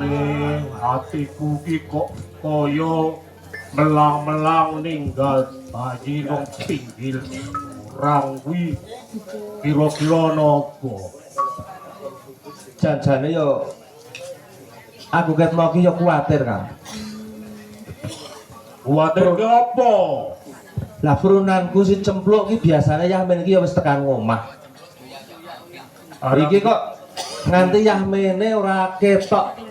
Rasane atiku ki kok kaya melang-melang ninggal bayi nang pinggir orang kuwi kira-kira napa? Janjane yo aku ket mau ki yo kuwatir, Kang. Kuwatir ki apa? Lah purunanku si Cempluk ki biasane Yahmin ki ya wis tekan ngomah. Iki kok nganti Yahmine ora ketok.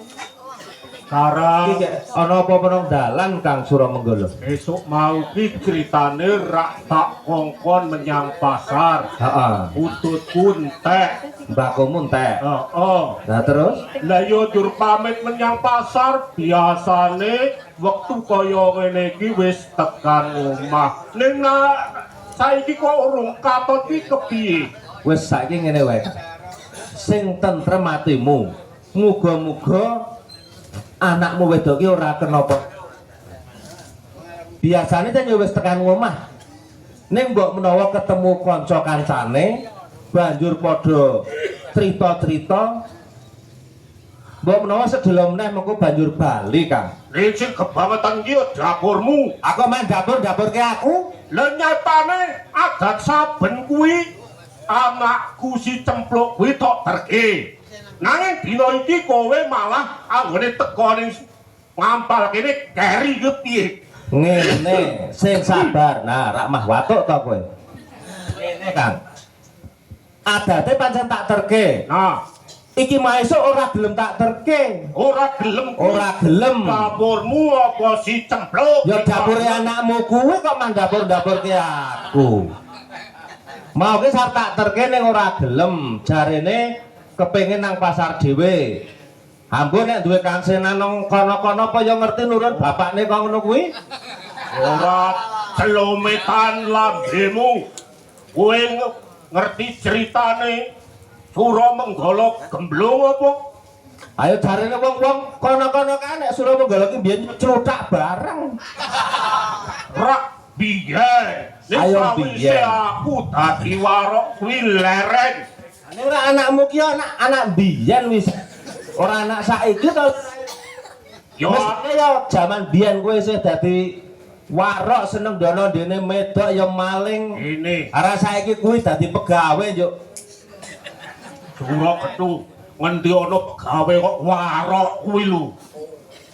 Sarang Iki ana apa-apa nang dalan Kang Suramenggala? esuk mau ki critane rak tak kongkon menyang pasar. Heeh. Ututku entek. Mbakomu entek. Heeh. Lah terus Lah yo dur pamit menyang pasar biasane wektu kaya ngene iki wis tekan omah. Ning saiki kok urung katon ki kepiye? wis saiki ngene wae. Sing tentrem atimu. Muga-muga anakmu wedok ki ora kenapa. Biasane jan wis tekan omah. Ning mbok menawa ketemu kanca kancane banjur padha crita-crita. Mbok menawa sedelo meneh mengko banjur bali, Kang. Ning sing kebangetan iki dapurmu. Aku main dapur-dapurke aku. Lah nyatane adat saben kuwi anakku si Cempluk kuwi tok terke. Nanging dina iki kowe malah anggone teko ning ngampal kene keri ke piye? Ngene, sing sabar. Nah, rak mah watuk to kowe. Ngene, Kang. Adate pancen tak terke. Nah, Iki maesuk ora gelem tak terke. ora gelem kuwi. Ora gelem. Dapurmu apa si Cempluk? Ya dapure anakmu kuwi kok man dapur-dapurke aku. Mau ki sarep tak terke ning ora gelem. Jarene kepengin nang pasar dhewe. Ampun nek duwe kangsenan nang kono-kono apa ya ngerti nurut bapakne kok ngono kuwi? Ora celometan lambemu. Kowe ngerti ceritane Suramenggala gemblung apa? Ayo jarene wong-wong kono-kono kan nek Suramenggala ki biyen clothak bareng. Rak biyen. Ning Ayo sawise biyen. aku dadi warok kuwi leren. Nek ora anakmu ki anak biyen wis. Ora anak saiki to. Yo Mestine ya jaman biyen kowe isih dadi warok seneng dono dene medok ya maling. ini Ara saiki kuwi dadi pegawe yo. Sura ketu ngendi ana pegawe kok warok kuwi lho.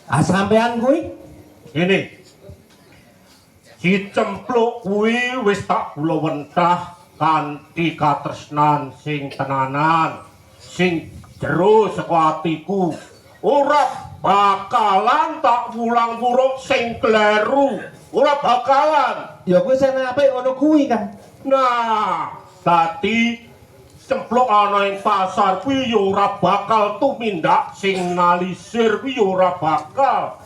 Ah sampean kuwi Ini si Cempluk kuwi wis tak kula wentah kanthi katresnan sing tenanan, sing jero saka atiku. Ora bakalan tak wulang-wurung sing kleru. Ora bakalan. ya kuwi sing apik ngono kuwi kan. Nah, dadi Cempluk ana ing pasar kuwi ya ora bakal tumindak sing nalisir kuwi ya ora bakal.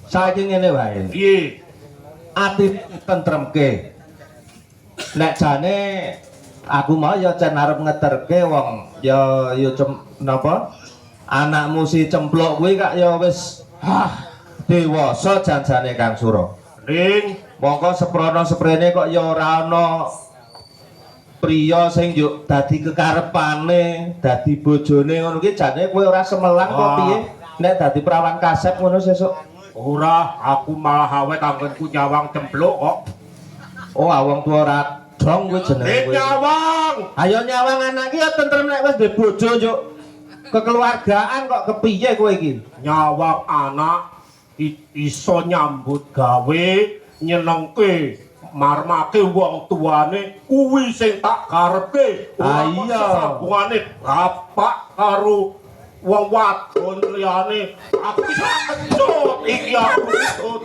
Saiki ngene wae. Piye? Ati tentremke. Nek jane aku mau ya jan arep ngeterke wong ya napa? Anakmu si Cempluk kuwi kak ya wis dewasa janjane Kang Sura. Ning Mongko seprono-seprene kok ya ora ana priya sing yo dadi kekarepane, dadi bojone ngono ki jane kowe ora semelang kok piye? Nek dadi perawan kasep ngono sesuk. ora, aku malah awet anggenku nyawang Cempluk kok. Oh, wong tuwa ora dong kuwi jenenge kowe. Nyawang. Ayo nyawang anak ki ya tentrem nek wis duwe bojo yo. Kekeluargaan kok kepiye kowe iki? Nyawang anak iso nyambut gawe nyenengke marmake wong tuane kuwi sing tak karepe. Iya. Sambungane bapak karo wong wadon liyane aku bisa kecut iki aku kecut.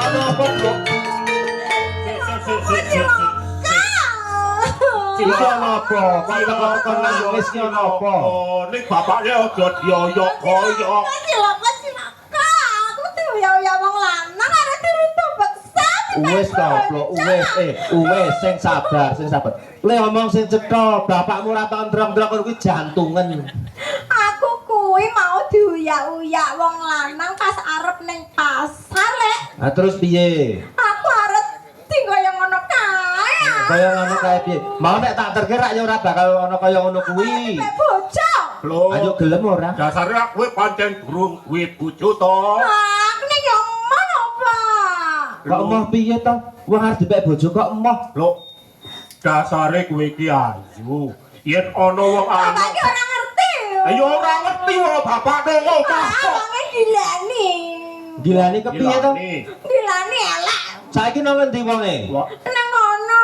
Ana apa, Bro? Iki ana apa? Kok nangis ki ana apa? Ning bapaknya aja dioyok-oyok. Wis to, Bro, wis sing sabar, sing sabar. Le ngomong sing cetha, bapakmu ora tau ndrong-ndrong kuwi jantungan. Aku kuwi mau diuyak-uyak wong lanang pas arep ning pasar lek. Nah terus piye? Aku arep kaya ngono kae. Kaya ngono kae piye? Mau nek tak terkira ya ora bakal ana kaya ngono kuwi. Nek bojo. Lho, Ayo gelem ora? dasare kowe pancen durung duwe bojo to. Ah, nek yo ngono, Pak. Kok emoh piye to? Wong arep dipek bojo kok emoh. Lho, dasare kowe iki ayu. Yen ana wong Bapak anak, iki ora ngerti. ayo ora ngerti wong bapakne ngomah Ah, kok. wonge gilani. Gilani kepiye to? Gilani elek. Saiki nang endi wonge? Nang ngono.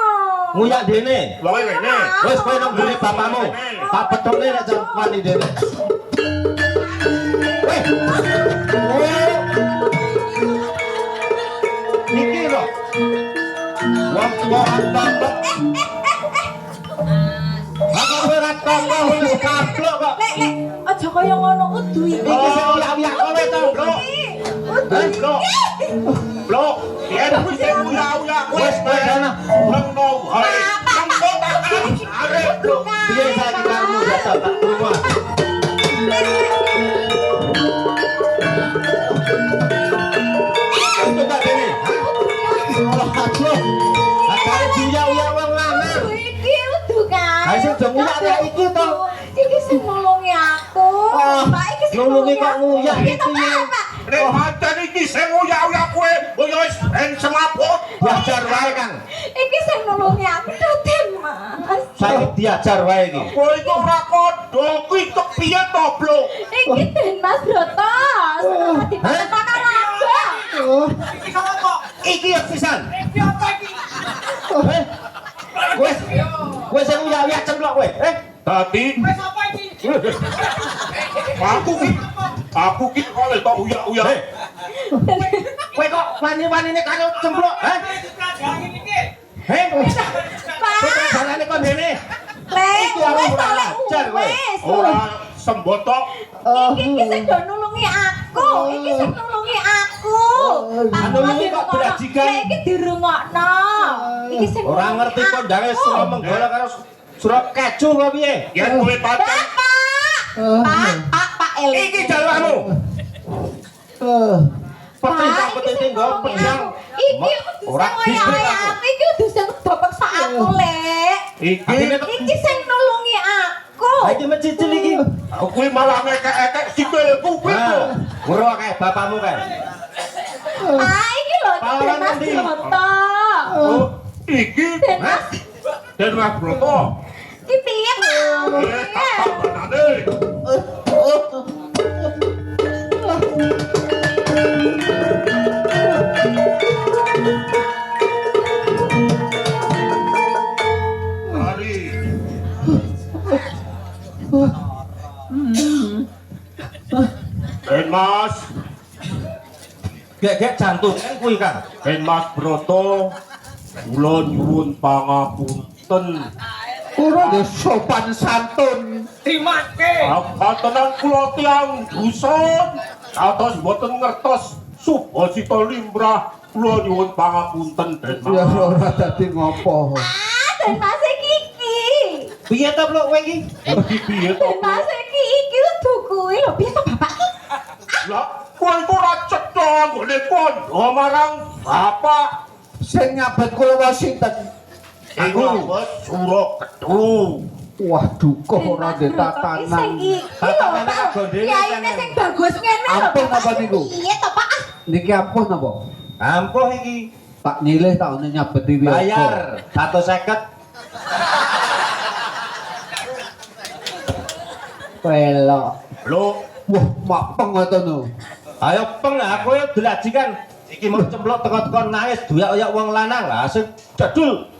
Nguyak dene. Wong ngene. Wis kowe nang ngene bapakmu. Tak petokne nek jan wani dene. Weh. Iki lho. Wong tuwa antambek. Aku ora tanggo wis kablok kok. Lek, aja kaya ngono udu iki. Iki sing uyak-uyak kowe to, Bro. Bro. Bro, yen wis uya-uya kowe Wis kowe sana. Rengno wae. Rengno tak arep bro. Piye saiki karmu datang tak rumah. Coba dene. Allah aduh. Akare diuyak-uyak wong lanang. Iki udu kan. Ha sing do nguyak kayak iki to. Iki sing nulungi aku. Oh, Pak iki sing nulungi kok nguyak Iki iki. Nek pancen iki sing uya-uya kowe, ya wis ben semaput. Diajar wae, Kang. Iki sing nulungi aku Raden, Mas. Saiki diajar wae iki. Kowe iku ora kodho, kuwi kepiye to, Bro? Iki Den Mas Brotos. Di mana laga? Iki ya pisan. Wes, wes sing uyak-uyak cemplok kowe. Dadi aku ki oleh to uya-uya. Kowe kok wani-wanine karo cemplok, Pak, Kowe jalane kok dene. Lek, Iki aku wis ora oleh ajar kowe. wis. Ora sembotok. Iki sing do nulungi aku. Iki sing nulungi aku. Nulungi kok berajikan. Lek iki dirungokno. Iki sing Ora ngerti kondange sura menggala karo sura keju kok piye? Yen kowe pancen Pak Eli. iki jalurmu. Peting peting nggo pedang. Iki Ora dibek aku. Iki udah sing paksa aku, Lek. Iki sing nulungi aku. Ha iki mencicil iki. Aku kuwi malah ngekek-ekek sikilku kuwi. Nah, ora kae bapakmu kae. Iki lho Pahlawan Mas endi? Broto. Oh, iki Mas, Den Mas Broto. iki piye mau? Tak benane. Mari. Den Mas, Gek-gek jantung kuwi Kang. Den Mas Broto, kula nyuwun pangapunten. Ora de sopan santun. Pantenan kula tiyang dusun, kados boten ngertos Subhasita limrah. Kula nyuwun pangapunten Den Ya Mas. ora dadi ngopo. Dan Mas iki. Piye to Blok kowe iki? Iki piye to? Dan Mas iki udu kuwi lho piye to Bapak iki? Lah, kowe iku ora cetha nggone kandha marang bapak. Sing nyabet kula wae sinten? Iku sura kedu. Waduh, kok ora de Sing tatanan. iki lho Tatanane Pak. gondene Kiyaine kan. sing bagus ngene lho. Ampun Bapak. apa niku? Piye to Pak? Niki ampun apa? Ampuh iki. Pak nyilih tak ono nyabeti wiyaga. Bayar 150. Pelok. Lho, Wah, mak pengotono. Ayo peng aku ya delajikan. Iki mau cemplok teko-teko nangis duyak-uyak wong lanang. Lah sing jadul.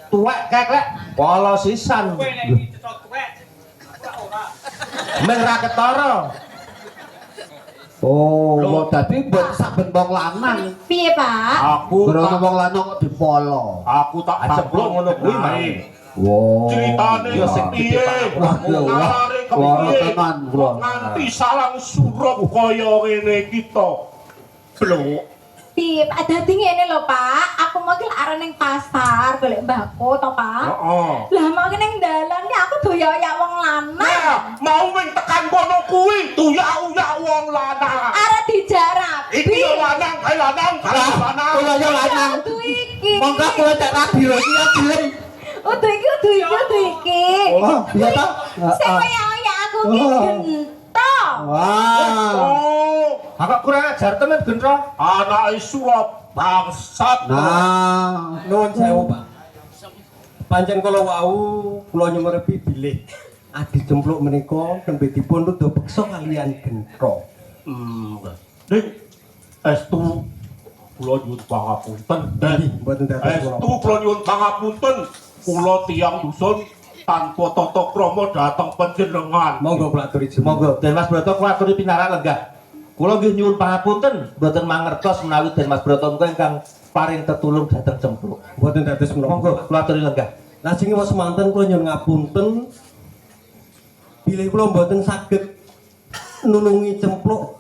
Tuwek keklek polo sisan. Men ra ketara. Oh, Lho. mau dadi buat saben wong lanang. Piye Pak? aku Berono tak wong lanang kok dipolo. aku tak Ceplok ngono kuwi benahi. mau. Wow. Ceritane Yo sing gede piye? pangapunanmu. Ngalare Wah, kepiye? tenan, Kok kula. nganti salang surup kaya ngene iki to. Blok. Piye Pak? Dadi ngene lho Pak. Aku mau ki arep ning pasar golek mbako to Pak. Heeh. Lah mau ki ning dalan ki aku doyak-doyak wong lanang. Nah, mau ming tekan kono kuwi, tuya radio iki ya dilem. Udah iki. Oh, iya ta? Sing kaya aku ki gento. Wah. Oh, Agak kurang ajar temen Gendro. anak surap bangsat. Nah, Nuwun sewu, Pak. Pancen kala wau kula nyumerepi bilih Adi Cempluk menika tembe dipun rada beksa kalian Gentro. Ning estu kula nyuwun pangapunten. Mboten dados Estu kula nyuwun pangapunten. Kula tiyang dusun tanpa tata krama dhateng panjenengan. Monggo kula aturi jeneng. Monggo Den Mas Broto kula aturi pinarak lenggah. Kula nggih nyuwun pangapunten mboten mangertos menawi Den Mas Broto menika ingkang paring tetulung dhateng Cempluk. Mboten dados menapa. Monggo kula aturi lenggah. Lajeng wis semanten kula nyuwun ngapunten bilih kula mboten saged nulungi Cempluk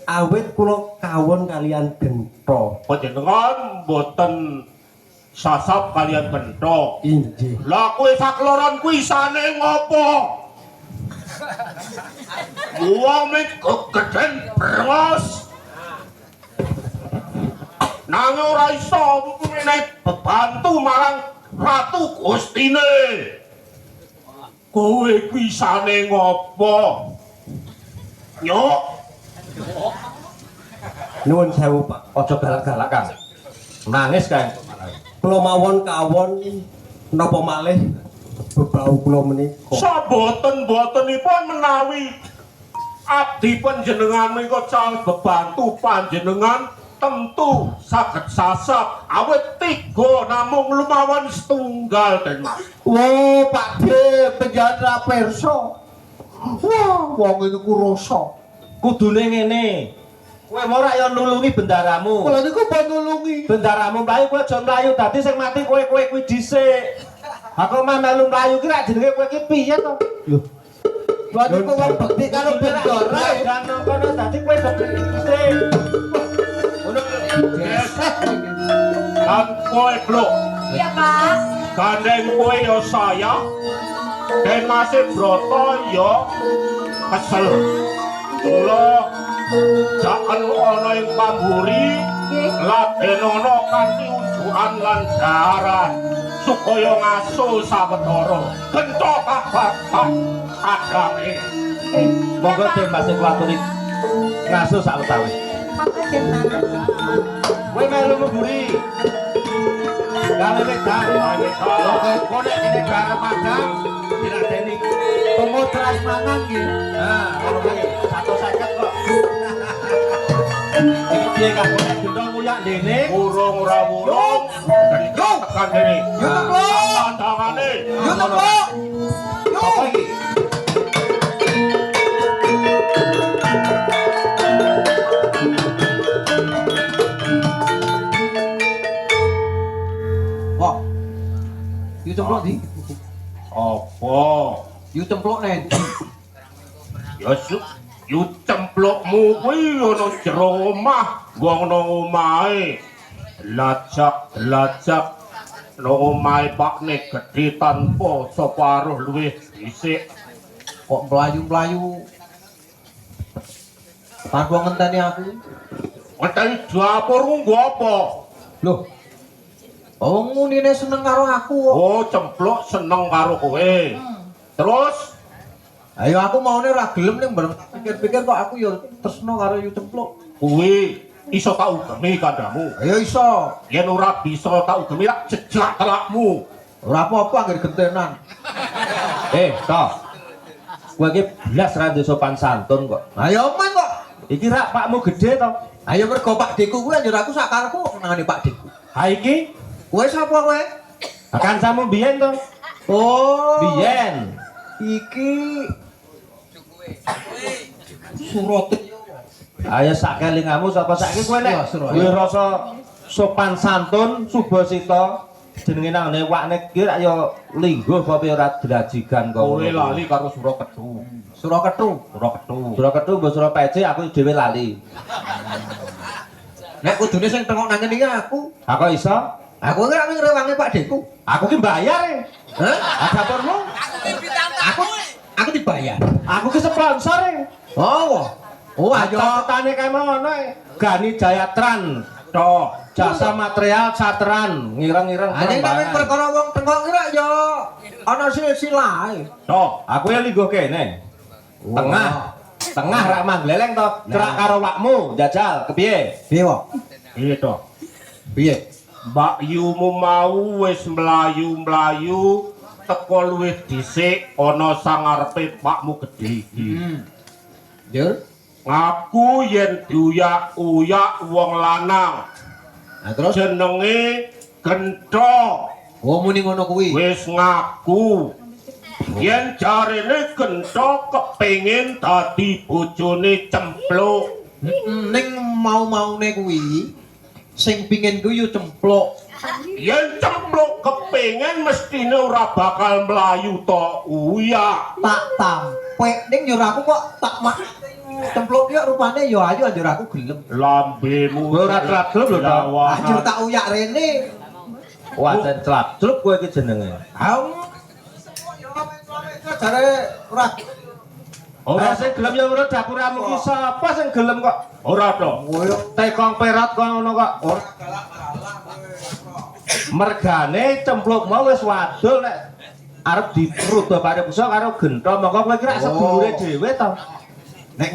awit kula kawon kalian Gentro. Panjenengan mboten sasap kalian Gentro. Inggih. Lah kowe sakloron kuwi isane ngopo? Wong kegeden brengos. Nang ora iso menehi bebantu marang Ratu Gustine. Kowe kuwi isane ngopo? Nyok. Nuwun sewu, Pak. Aja galak-galak Kang. Nangis Kang. Kula mawon kawon napa malih bebau kula menika. Saboten-botenipun menawi abdi panjenengan menika calon bebantu panjenengan tentu saged sasap awit tiga namung lumawan setunggal Den Mas. oh Pak De penjara perso. Wah, wong ini ku rasa. Kudune ngene. Kowe ora ya nulungi bendaramu. Kalau niku mbok nulungi. Bendaramu mlayu kowe aja mlayu dadi sing mati kowe kuwi dhisik. Aku mah melu mlayu ki rak jenenge kowe ki piye to? Lho. Lah niku wong bekti karo bendara. Dan kono dadi kowe dhisik. Ngono. Lan kowe blok Iya, Pak. gandeng kowe ya saya Den Mas Broto ya kesel. Kula jaken ana ing pamburi laden ana kanthi unjukan lan daran supaya ngasuh sawetara gento kabar adange. Monggo Den Mas kuaturi ngasuh sawetawis. Makasih, Mas. Kowe melu mburi. Gawe wedan. Kowe nek kene garep padang diladeni. Tunggu teras mangan nggih. Nah, ngono kuwi 150 kok. Iki piye Kang nek gendong nguyak dene? Urung ora wurung dari tekan dene. Yo Cempluk. Tandangane. Yo Cempluk. Apa iki? Wah. Yo Cempluk di. Apa? Yo Cempluk nek. Ya yu cemplukmu kuwi ana jero omah, wong nang omahe. Lajak nang omahe pakne gedhe tanpa separuh luwih dhisik. Kok mlayu-mlayu. Tanpa ngenteni aku. Ngenteni dapurmu nggo apa? Loh. Wong ngunine seneng karo aku. Oh, cempluk seneng karo kowe. Terus Ayo aku maune ora gelem ning bareng pikir-pikir kok aku ya tresno karo Yu Cempluk. kuwi iso tak ugemi kandamu. Ayo iso. Yen ora bisa tak ugemi rak jejak telakmu. Ora apa-apa anggere gentenan. Toh. Kowe iki blas ra ndek sopan santun kok. Ayo men kok. Iki rak pakmu gede to. Ayo mergo Pak Deku kuwi anjur aku sak karepku senengane Pak Deku. Ha iki Kowe sapa kowe? kancamu biyen to. Oh. Biyen. Iki Surati. Ayo sak kelingamu sapa saiki kowe nek duwe rasa sopan santun Subasita jenenge nang ngene wakne iki rak ya lingguh apa ora drajigan kok. Kowe lali karo Suraketu. Suraketu. Suraketu mbok Surapece aku dhewe lali. Nek kudune sing tengok nang ngene iki aku. Aku iso. Aku ora ngrewangi Pak Deku. Aku ki bayar. Hah? Dapurmu. Aku dibayar. Aku ki sponsor. Oh. Oh ayo. Catetane kae ngono. Gani Jayatran Toh, Jasa material sateran ngireng-ngireng Ane nek perembangan. perkara wong tengok kira ya ana silsilahe. toh. Aku ya linggo kene. Tengah. Tengah rak mangleleng to. Cerak karo wakmu jajal kepiye? Piye kok? Iya toh. Piye? Mbak Yumu mau wis mlayu-mlayu teko luwih dhisik ana sangarepe pakmu gedhe iki. Jur. Ngaku yen diuyak-uyak wong lanang. Nah terus Jenenge Gentho. oh muni ngono kuwi. Wis ngaku yen jarene Gentho kepengin dadi bojone Cempluk. Ning mau-maune kuwi sing pingin kuwi yo cempluk. Yen Cempluk kepengin mestine ora bakal mlayu to uyak. Tak tampek ning yo aku kok tak mak cempluk yo rupane yo ayu anjur aku gelem. Lambemu Ora tragel lho to. Anjur tak uyak rene. Wajan celap-celup kowe iki jenenge. Aum. Jare ora Ora sing gelem ya urut dapuramu ki sapa sing gelem kok? ora to. ngoyo Tekong perot kok ngono kok. ora Mergane cempluk mau wis wadul nek arep dirudo Paripursa karo Gentho mongko kowe kira sedulure dhewe to. nek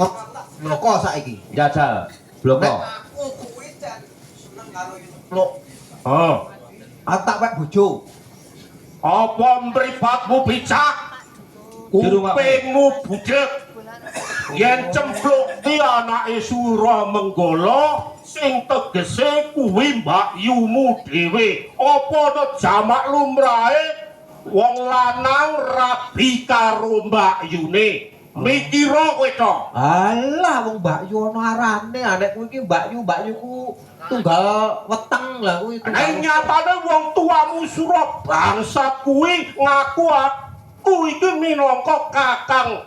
ngloko saiki. Jajal Nek bloko. aku kuwi jan seneng karo cempluk. Oh, Aku tak wek bojo. apa mripatmu picak? Di rumah. Kupingmu budek. Yen Cempluk ki anake Suramenggala sing tegese kuwi Mbak Yumu dhewe. Apa ana jamak lumrahe wong lanang rabi karo Mbak Yune? Mikira kowe to. Alah wong Mbak Yu ana arane, anek kuwi iki Mbak Yuku tunggal weteng lah kuwi Nek tunggal. nyatane wong tuamu Sura bangsat kuwi ngaku aku iki minangka kakang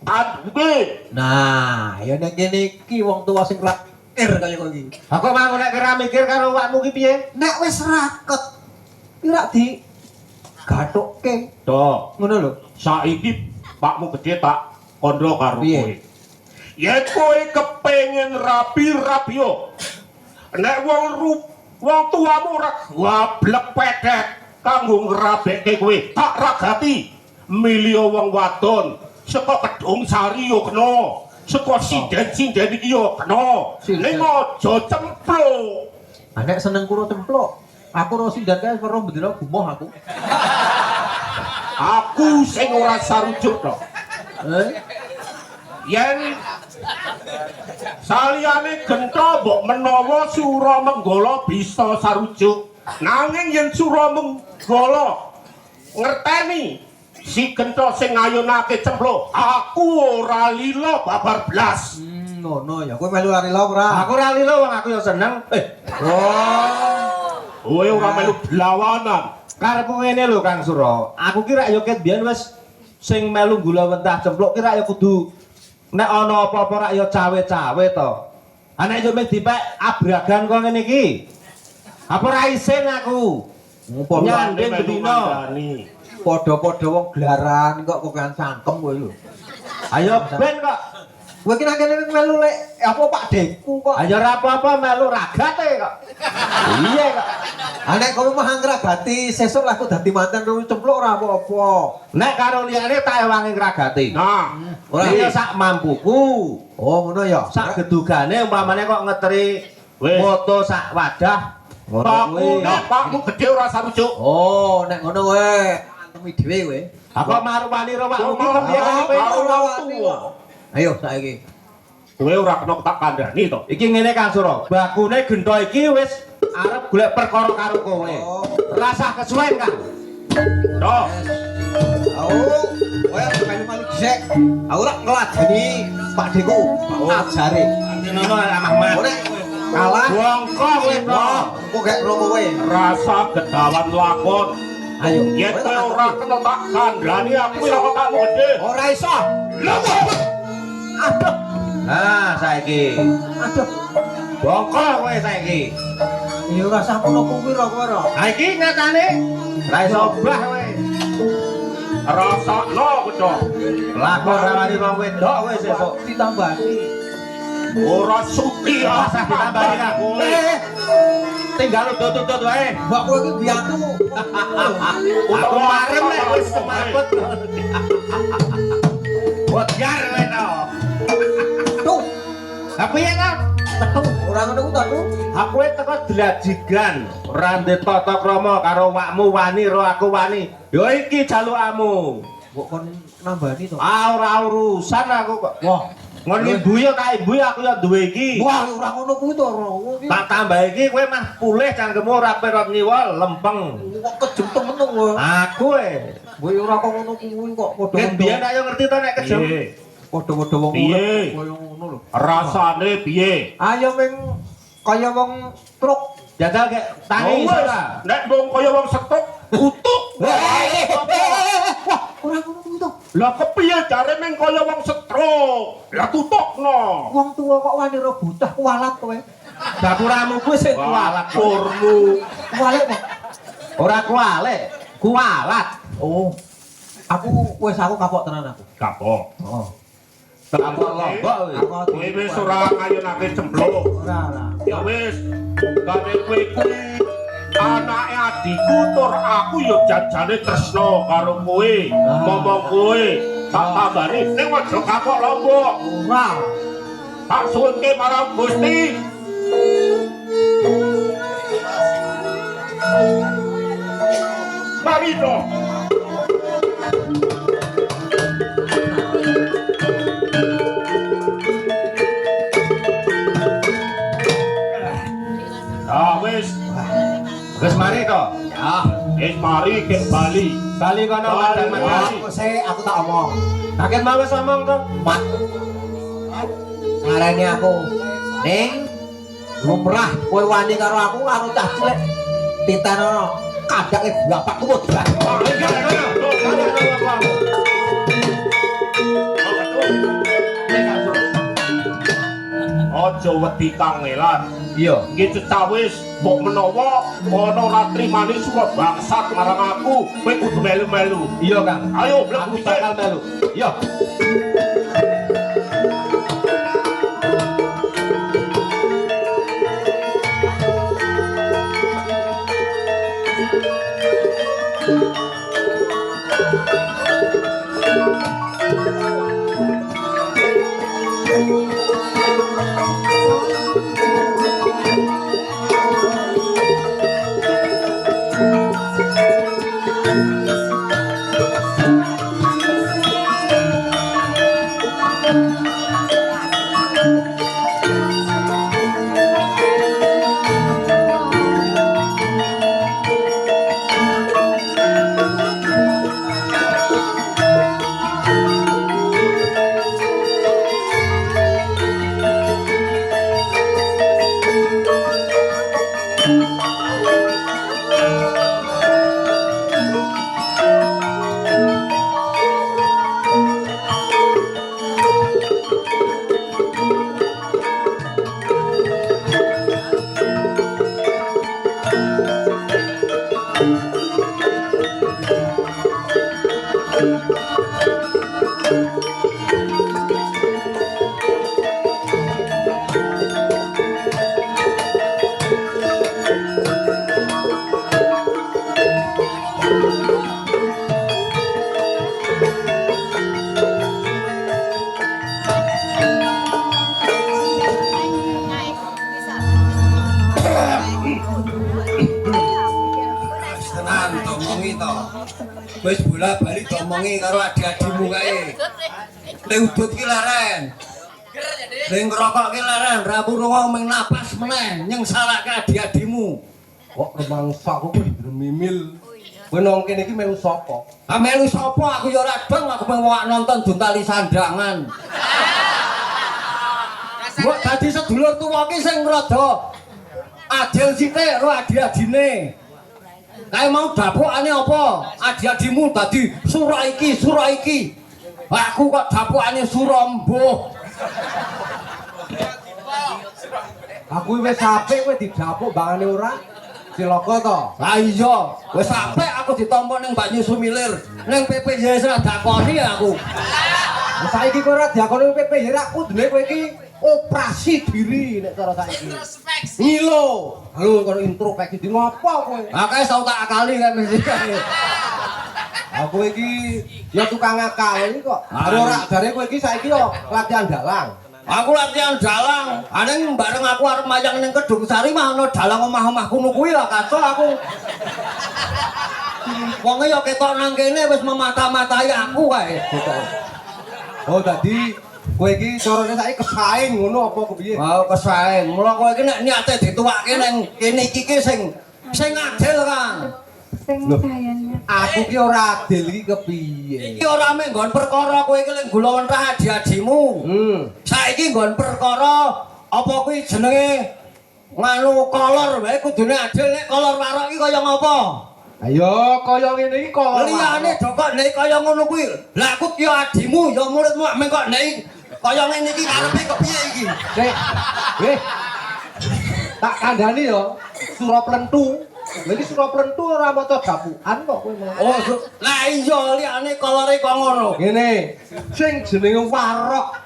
kandunge. Nah, ya nek kene iki wong tua sing rakir kaya kowe iki. Aku mau nek kira mikir karo awakmu ki piye? Nek wis raket ora di gathukke. Toh, Ngono lho. saiki pakmu gede tak kondo karo Piye? kowe. Yen kowe kepengin rabi-rabi yo. Nek wong tuamu ora gablek pedhet kanggo ngrabekke kowe, tak ragati milih wong wadon saka Kedung Sari yo kena, saka sinden-sinden iki yo kena. Sinden. Ning aja Cempluk. Anek seneng karo cempluk. Aku ro sindan kae karo bendera gumoh aku. Aku sing ora sarujuk to. Yen saliyane Gentho mbok menawa Suramenggala bisa sarujuk, nanging yen Suramenggala ngerteni si Gentho sing ngayunake Cempluk, aku ora lila babar blas. Ngono ya kowe melu lari lho ora? Aku ora lilo wong aku ya seneng. Oh. Kowe ora melu blawanan. Karepku ngene lho Kang Sura. Aku kira ya ket biyen wis sing melu gula wentah cempluk kira ya kudu nek ana apa-apa rak ya cawe-cawe to. Ha nek yo meh dipek abragan kok ngene iki. Apa ra isin aku? Nyanding bedino. Padha-padha wong glaran kok kokean sangkem kowe lho. Ayo ben kok. Kowe kira kene melu lek apa Pak Deku kok. Ayo ora apa-apa melu ragate kok. Iya kok. Anek kowe mah ngragati sesuk lah aku dadi mantan karo cempluk ora apa-apa. Nek karo liyane tak ewangi ngragati. Nah, Ora ya sak mampuku. Oh ngono ya. Sak gedugane umpamane kok ngeteri Wis. moto sak wadah. Ngono pakmu kuwi. nek pakmu gede ora sarujuk. Oh, nek ngono kowe antemi dhewe kowe. Apa marwani ro wakmu ki Coba kepiye karo karo wong tuwa. Ayo saiki. Kowe ora kena tak kandhani to. Iki ngene Kang Sura, bakune Gentho iki wis arep golek perkara karo kowe. Oh. Rasah kesuwen Kang. Toh, Oh, kowe melu-melu dhisik. Aku ora ngeladeni Pak Deku. Ajare. Ngono Ahmad. Ora kalah. bongko kowe to. Kok gak promo kowe? Rasa gedawan lakon. Ayo. Yen kowe ora kena tak kandhani aku ora kok tak ngode. Ora iso. Lha kok Aduh. Nah, saiki. Aduh. Bongko kowe saiki. Ya ora sah ngono kuwi ora kowe ora. Ha iki nyatane ra iso obah kowe. rasakno kowe. Lakon rawani wong wedok kowe sesuk. Ditambani. ora sudi Rasa ditambahi kan. Tinggal utut-utut wae. Mbak kowe iki biatu. Aku marem nek wis semaput. Wajar wae to. Tuh, Apa ya kan? tetu ora ngono ku to, Tuh. Aku teko dlajigan, ora ndek tata krama karo wakmu wani ro aku wani. Ya iki jalukmu. Kok kon nambani to? Ah ora urusan aku kok. Wah, Ngono ibu ya tak ibu aku ya duwe iki. wah ora ngono kuwi to, Ro. Iki Tak tambah iki kowe mah pulih cangkemmu ora perot ngiwol lempeng. kok kejem temen to kowe. Aku Kowe ora kok ngono kuwi kok nek biyen ayo ngerti to nek kejem. Piye? padha-padha wong Piye? urip kaya ngono lho. Rasane piye? Ayo ming kaya wong truk. Jajal kek tangi Oh, iso wes, ora? nek dong kaya wong setok utuk. Wah, ora ngono kuwi to. Lah kepiye jare ming kaya wong stroke? Lah tutokno. Wong tuwa kok wani ro bocah kualat kowe. Dapuramu kuwi sik kualat. Kurmu. Kualat kok. Ora kualet, kualat. Oh. Aku aku kapok tenan aku. Kapok. Oh. Kapok lombok kuwi. Kowe wis ora ngayunake cempluk. Ora. Ya wis, kane kowe kuwi anake adikku tur aku ya jajane tresno karo kowe. Ngomong kowe tak tambani ning aja kapok lombok. Ora. Tak suwunke marang Gusti. Mari dong. Ah wis, Wis mari to. Ya. wis mari ke Bali. Bali kono kadang mati. Aku tak omong. Kaget mau wis omong to. Mak. Ngarani aku. Ning lumrah kowe wani karo aku karo cah cilik. Titanono kadake bapakku modal. Aja wedi kangelan. Iya. Iki cecawis mbok menawa ana ora trimani surat bangsat marang aku, kowe kudu melu-melu. Iya, Kang. Ayo Aku mlebu bakal melu. Iya. Tenan ngomongi to. Wis bola-bali ngomongi karo adik-adikmu kae. Ning udut ki leren. Ning ngrokok ki leren, ra purungo ming napas meneh nyengsalake adik-adikmu. Kok remangsa aku mimil. Kowe nang kene iki melu sapa? Ah melu sapa aku ya ora dong, aku pengen wak nonton Duntali Sandangan. Mbok dadi sedulur tuwa ki sing rada adil sithik karo adik-adine. Kae mau dapukane apa? Adik-adikmu dadi surah iki. Aku kok dapukane surah mbuh. Aku wis apik kowe didapuk bangane ora. Cilaka to. Lah iya, wis apik aku ditampa ning Mbak Nyusu Milir. Ning PPJ ora dakoni aku. Saiki kowe ora diakoni PPY ra kudune kowe iki operasi diri nek cara saiki. Ngilo. Halo karo introspeksi diri ngopo kowe? Akeh tau tak akali kan mesti. Aku iki ya tukang akal iki kok. Ora jare kowe iki saiki yo latihan dalang. Aku latihan dalang, aneng bareng aku arep mayang ning Kedung Sari mah ana dalang omah-omah kuno kuwi lah kaso aku. Wonge ya ketok nang kene wis memata-matai aku kae. Oh dadi kowe iki carane saiki kesaing ngono apa kepiye? Mau kesaeng, mula kowe iki nek niate dituwake ning kene iki sing adil kan. Sing kayane. Aku ki ora adil iki kepiye? Iki ora mek nggon perkara kowe iki lek gula wentrah adi-adimu. Saiki nggon perkara apa kuwi jenenge nganu kolor wae kudune adil nek kolor warok iki kaya ngapa? Ayo kaya ngene iki kok. Liyane kok nek kaya ngono kuwi. Lah aku ki adimu ya muridmu mek kok nek kaya ngene iki karepe kepiye iki? Weh. Tak kandhani yo sura plentu. Lha iki sura plentu ora maca dapukan kok kowe mau. Oh, lah iya liyane kolore kok ngono. Ngene, sing jenenge warok.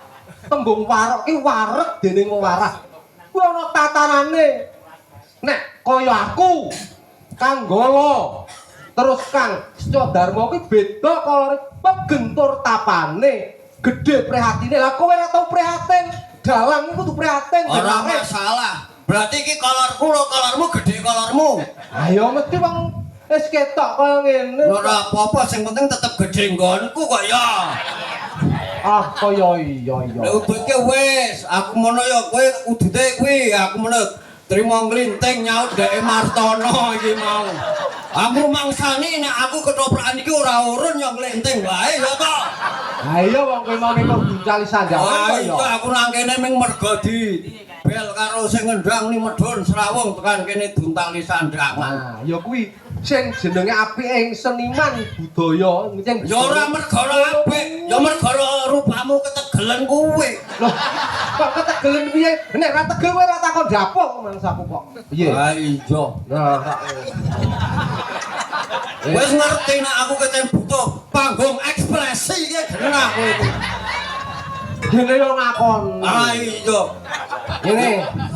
Tembung warok ki wareg dening warah. Kuwi ana tatanane. Nek kaya aku Kang Golo terus Kang Secodarmo ki beda kolore pegentur tapane, gedhe prihatine. Lah kowe ora tau prihatin. Dalang iku kudu prihatin. Ora masalah. Berarti iki kolorku lho, kolormu gedhe kolormu. Ayo mesti wong wis ketok kaya ngene. Ora apa-apa, sing penting tetep gedhe nggonku kok ya. Ah, kaya iya. Nek udutke wis, aku mono ya kowe udute kuwi, aku mono trimo nglinting nyaut dheke Martono iki mau. Aku mangsani nek aku ketoprakan iki ora urun ya nglinting wae ya to. Ha iya wong kowe mau ning buncali sandangan kok ya. Iya, aku nang kene ming mergo di bel karo sing ngendang ni medhun Serawung tekan kene duntali sandangan. Nah, ya kuwi sing jenenge apike seniman budaya sing Ya ora mergo apik, ya mergo rupamu ketegelen kuwi. Loh, kok ketegelen piye? Nek ora tegel kowe ora takon dapuk mangsaku kok. Piye? Ha iya. Nah, Wis ngerti nek aku keten butuh panggung ekspresi iki jeneng aku iki. dene yo ngakon. Ha iya. Ngene,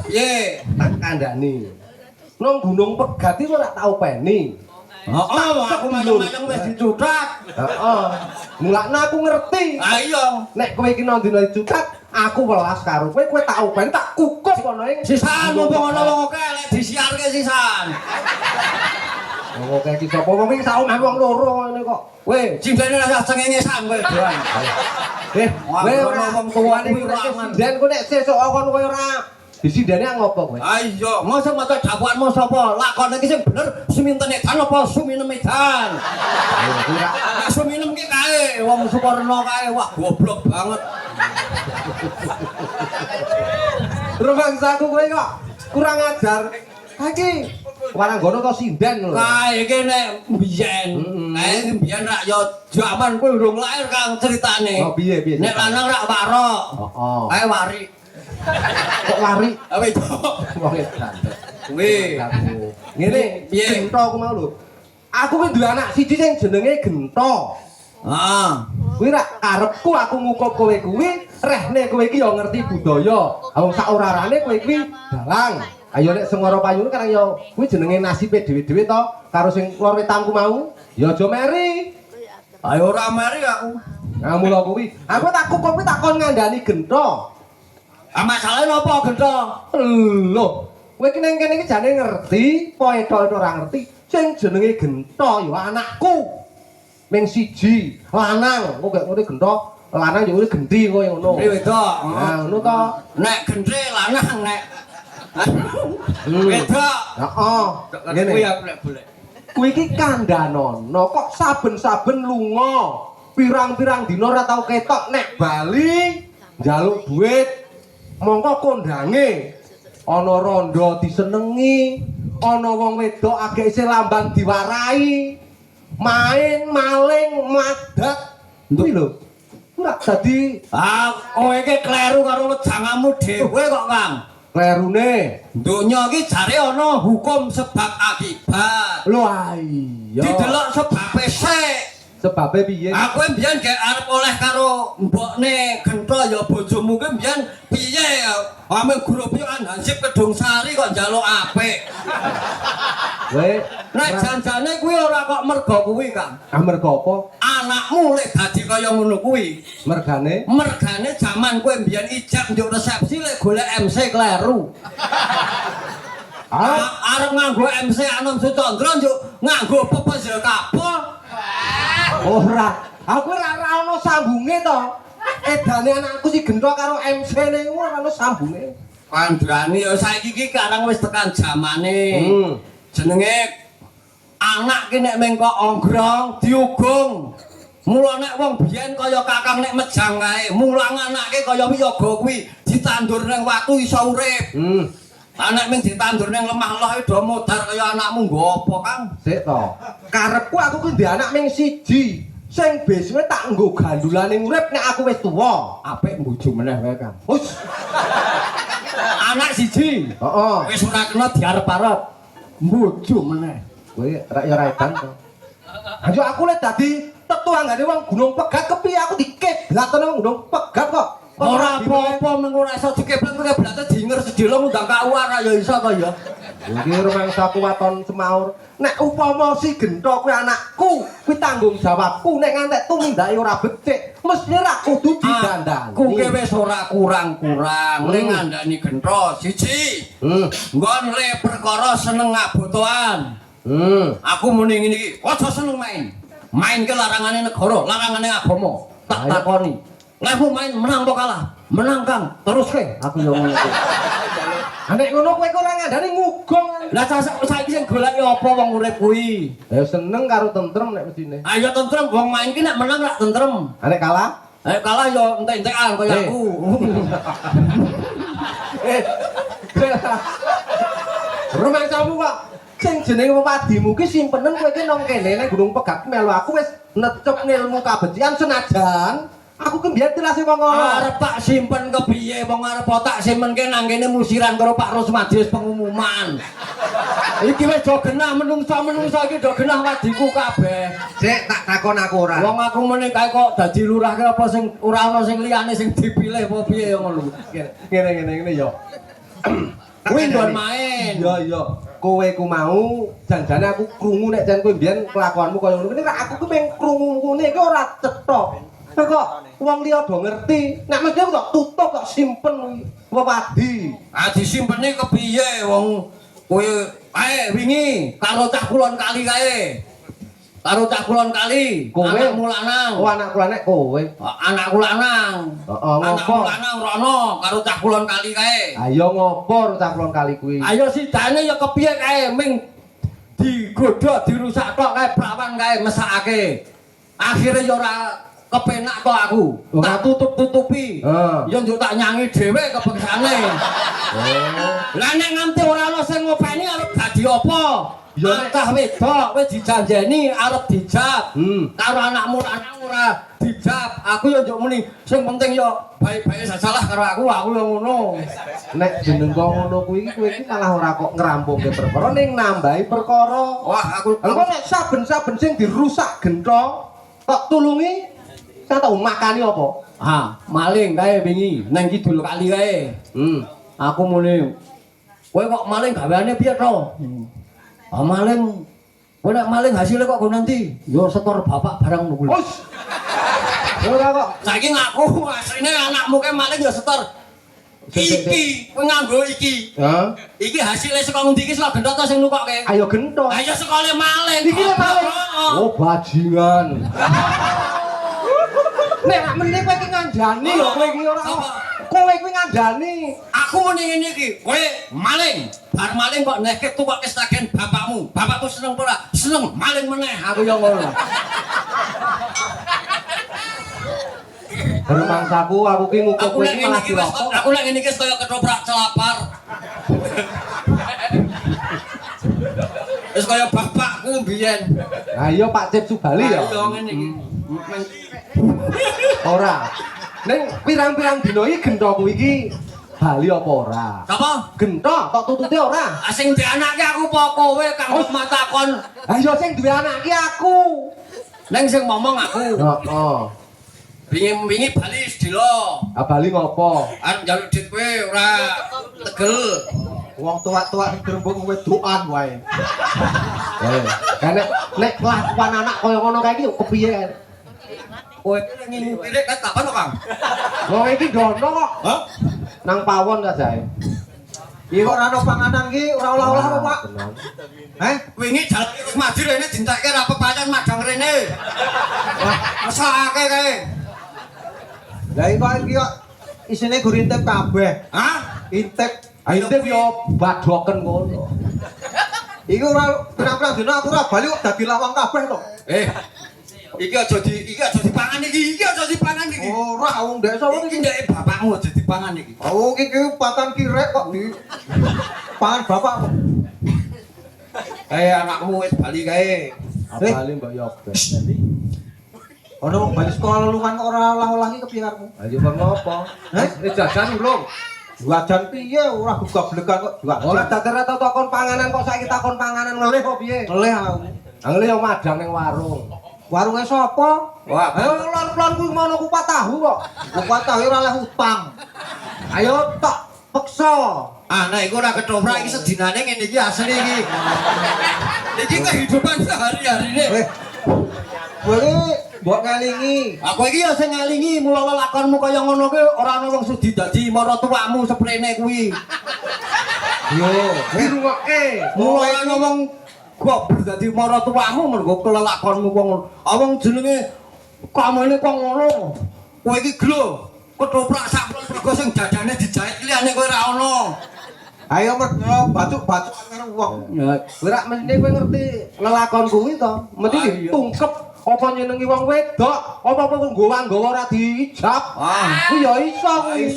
Piye? tak kandhani. Nang Gunung Pegat iki ora tau peni. Heeh, aku mayang-mayang wis dicutat. Heeh. Mulane aku ngerti. Ha iya. Nek kowe iki nang dina dicutat, aku welas karo kowe, kowe tak openi tak kukup kono ing Sisan mumpung ana wong akeh lek disiarke sisan. Oh, kayak iki sapa wong iki sak omah wong loro ngene kok. Weh, cindene rasa cengenge sang kowe doan. Kowe ora wong tuane iki sinden kowe nek sesuk kon kowe ora disindene ngopo kowe? Ah iya, mosok maca dakwakmu sapa? Lakon iki sing bener Sumintene Dan apa Suminem Edan? Nek Suminem ki kae wong Sukarno kae wah goblok banget. Rumangsaku kowe kok kurang ajar. Iki Waranggono to sinden lho. Kae iki nek mbiyen, kae mbiyen rak ya jaman kowe urung lair Kang ceritane. Oh piye? Nek lanang rak warok. Heeh. Kae wari. Kok lari Apa itu? wong edan. Wih. Ngene, Piye? Gento aku mau lho. Aku ki duwe anak siji sing jenenge Gento. Heeh. Kuwi rak karepku aku ngukup kowe kuwi, rehne kowe iki ya ngerti budaya. Wong sak orarane kowe kuwi dalang. Ayo nek sengara payune kan ya kuwi jenenge nasibe dhewe-dhewe to karo sing lor wetangku mau. Ya aja meri. Ayo ora mari aku. Nah mula kuwi, aku tak kukup tak kon ngandani Gento. Ah masalahe napa Gento? Lho, kowe iki ning kene iki jane ngerti, poeto ora ngerti. Sing jenenge Gento ya anakku. Ming siji, lanang. Kok gak ngerti Gento, lanang ya urip genti kowe ngono. Iki wedok. Nah, ngono to. Nek gendre lanang nek wedok. Heeh. Ngene. Kuwi aku nek boleh. Kuwi iki kandhanono kok saben-saben lunga. Pirang-pirang dina ora tau ketok nek Bali njaluk duit. Mongko kondange ana rondo disenengi, ana wong wedok agek isih lambang diwarai. Main maling madat. Kuwi lho. Ora dadi Kowe iki kleru karo wejangamu dhewe kok, Kang. klerune. Donya iki jare ana hukum sebab akibat. Lho iya. Didelok sebabe sik. Sebabe piye? Aku mbiyen gek arep oleh karo mbokne Gento ya bojomu ki mbiyen piye ame grupian Hansip Kedung Sari kok njaluk apik. Kowe Nek janjane kuwi ora kok mergo kuwi, Kang. mergo apa? Anakmu lek dadi kaya ngono kuwi. Mergane Mergane jaman kowe mbiyen ijab njuk resepsi lek golek MC kleru. Arep nganggo MC Anom Sucandra njuk nganggo pepes kapal. ora. Aku ora ono sambunge to. Edane anakku si Gento karo MC-ne ora ono sambunge. Pandrani ya saiki iki karang wis tekan jamane. Jenenge anak ki nek mengko onggrong diugung. Mula nek wong biyen kaya kakang nek mejang kae, mulang anake kaya wiyaga kuwi ditandur ning watu iso urip. Anak ming ditandur ning lemah loh do modar kaya anakmu nggo apa, Kang? Sik to. Karepku aku ki ndek anak ming siji. Sing besok tak nggo gandulane urip nek aku wis tuwa. Apik mbuju meneh wae, Kang. Wus. Anak siji. Heeh. Wis ora kena diarep-arep. Mbuju meneh. Kowe rak ya edan to. Ayo aku lek dadi tetuanggane wong Gunung Pegat kepiye aku dikeblatane wong Gunung Pegat kok. Ora apa-apa mung ora iso dikeblat-keblate dinger sedilo ngundang kawar ya iso to ya. Iki rumangsa kuwaton semaur. Nek upama si Gento kuwi anakku, kuwi tanggung jawabku nek ngantek tumindake ora becik, mesti ra kudu didandani. Ku ki wis ora kurang-kurang ning ngandani Gento siji. Nggon le perkara seneng ngabotoan. Aku muni ngene iki, aja seneng main. Main ke larangane negara, larangane agama. Tak takoni. Lemu main menang apa kalah? Menang, Kang. Terus ke. Aku yo ngono kuwi. Nek ngono kowe kok ora ngandani ngugong. Lah saiki sing goleki apa wong urip kuwi? Ya seneng karo tentrem nek mestine. Ayo tentrem wong main ki nek menang rak tentrem. Nek kalah? Kalah yo entek-entekan kaya aku. Rumangsamu kok sing jenenge wadimu ki simpenen kowe ki nang kene nek Gunung Pegat melu aku wis necep ngilmu kabecikan senajan aku ki mbiyen tilase wong ngono. Arep tak simpen kepiye wong arep tak simpenke nang kene musiran karo Pak Rusmadi wis pengumuman. Iki wis do genah menungsa iki do genah wadiku kabeh. Sik tak takon aku ora. Wong aku meneh kae kok dadi lurah ki apa sing ora ana sing liyane sing dipilih apa piye ya ngono. Ngene ya. Kuwi ndon main. Iya. Kowe ku mau janjane aku krungu nek jan kowe mbiyen kelakuanmu kaya ngono. Nek aku ku mung krungu ngene iki ora cetha. Kok wong liya do ngerti. Nek mesti aku tak tutup tak simpen wewadi. Ah disimpeni kepiye wong kowe ae wingi karo cah kulon kali kae. Karo cah kulon kali, Kowe anakmu lanang. Oh anakku lanang kowe. Anakku lanang. Heeh, Anakku ngopo? lanang rono karo cah kulon kali kae. Ayo ngopo cah kulon kali kuwi. Ayo sidane ya kepiye kae ming digodhog dirusak tok kae prawan kae mesakake. Akhire ya ora kepenak kok aku. Tak tutup-tutupi. Ya njuk tak nyangi dhewe kebengsane. Lah nek nganti ora ana sing ngopeni arep dadi apa? Ya cah wedok wis dijanjeni arep dijab. Karo anakmu lanang ora dijab. Aku ya njuk muni sing penting ya baik-baik sasalah karo aku ya ngono. Nek jeneng kok ngono kuwi kowe iki malah ora kok ngrampunge perkara ning nambahi perkara. Wah aku Lha kok nek saben-saben sing dirusak Gento kok tulungi saya tau makani apa? Maling kae wingi nang kidul kali kae. Aku muni kowe kok maling gaweane piye to? Maling kowe nek maling hasilnya kok go nanti? Yo setor bapak barang nunggu. Us. Ora kok. Saiki ngaku asline anakmu kae maling yo setor. Iki kowe nganggo iki. Iki hasilnya saka ngendi iki saka Gento to sing nukokke? Ayo Gento. Ayo sekali maling. Iki le maling. Oh bajingan. Nek rak meneh kowe iki ngandani lho kowe iki ora. Kowe kuwi ngandani. Aku muni ngene iki, kowe maling. Bar maling kok nehke tukokke stagen bapakmu. Bapakmu seneng ora? Seneng maling meneh. Aku yo ngono. Rumangsaku aku ki ngukuh Aku kowe nek iki ngene malah iki wis dilokok. aku nek ngene iki wis kaya ketoprak celapar. Wis kaya bapakku mbiyen. Lah iya Pak Cip Subali ya. Yo ngene iki. Ora. Ning pirang-pirang dina iki Gento kuwi iki bali apa ora? Sapa? Gento tok tutute ora? Sing dianake aku apa kowe kang matakon. Lah iya sing duwe anak ki aku. Neng sing ngomong aku. Heeh. Wingi bali sedilo. Bali ngopo? Arep njaluk duit kowe ora tegel. Wong tua-tua sing gerembung wedokan wae. Kan nek kelakuan anak kaya ngono kae iki kepiye? Kowe iki ngirik kan kapan to, Kang? Wong iki dono kok. Hah? Nang pawon ta jae. Iki kok ora ono panganan iki ora olah-olah kok, Pak. Wingi jalan terus maju rene dintekke ra pepacan madang rene. Mesake kae. Lah iki kok isine gur intip kabeh. Hah? Intip. Intip yo badoken ngono. Iki ora pirang-pirang dina aku ora bali kok dadi lawang kabeh to. Iki aja dipangan iki aja dipangan iki. Ora wong desa kok Iki ndek bapakmu aja dipangan iki. Oh, iki patan kirek kok di pangan bapak. Anakmu wis bali kae. Bali mbok yobe. Ono wong bali sekolah lelungan kok ora olah-olah iki kepiye karepmu? Ayo bang ngopo? Jajan urung. Juajan piye ora goblekan kok juajan. Ora datere takon panganan kok saiki takon panganan ngelih kok piye? Ngelih aku. Ngelih yo madang ning warung. Warunge sapa? Wah, Ayo lon-lon kuwi ngono kupat tahu kok. Kupat tahu ora oleh utang. Ayo tok peksa. anak iku ora ketoprak iki sedinane ngene iki asli iki. Iki kehidupan sehari-harine. Kowe iki mbok ngelingi. Aku iki ya sing ngalingi mula lakonmu kaya ngono kuwi ora ana wong sudi dadi maratuwamu seprene kuwi. Yo, dirungokke. Mula ngomong goblok dadi maratuwamu mergo kelelakonmu wong wong jenenge kamene kok ngono. Kowe iki glo ketoprak sak mergo sing dadane dijahit liyane kowe ora ono. Ayo mergo batuk-batuk karo wong. Kowe rak mesti kowe ngerti lelakon kuwi to. Mesti ditungkep apa nyenengi wong wedok, apa nggawa ora diijab. Ku ya iso kuwi.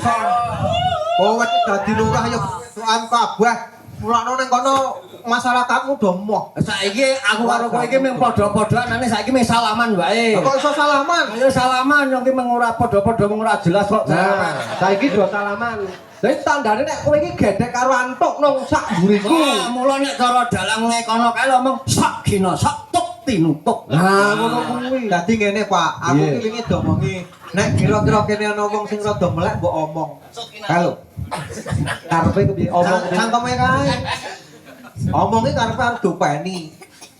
Kowe dadi lurah ya soan kabeh. Mulane ning kono masyarakatmu do moh. Saiki aku karo kowe iki mung padha-padhaan ane saiki mung salaman wae. Kok iso salaman? Ayo salaman yang ki mung ora padha-padha mung ora jelas kok salaman. Nah, saiki do salaman. Dadi tandane nek kowe iki gedhek karo antuk nang sak mburiku. Wah, mula nek cara dalang kono kae lho mung sak gina sak tuk tinutuk. Nah, ngono kuwi. Dadi ngene, Pak. Aku ki wingi domongi nek kira-kira kene ana wong sing rada melek mbok omong. Halo. Karepe kepiye omong kuwi? Cangkeme kae. Omongi karepe arep dopeni.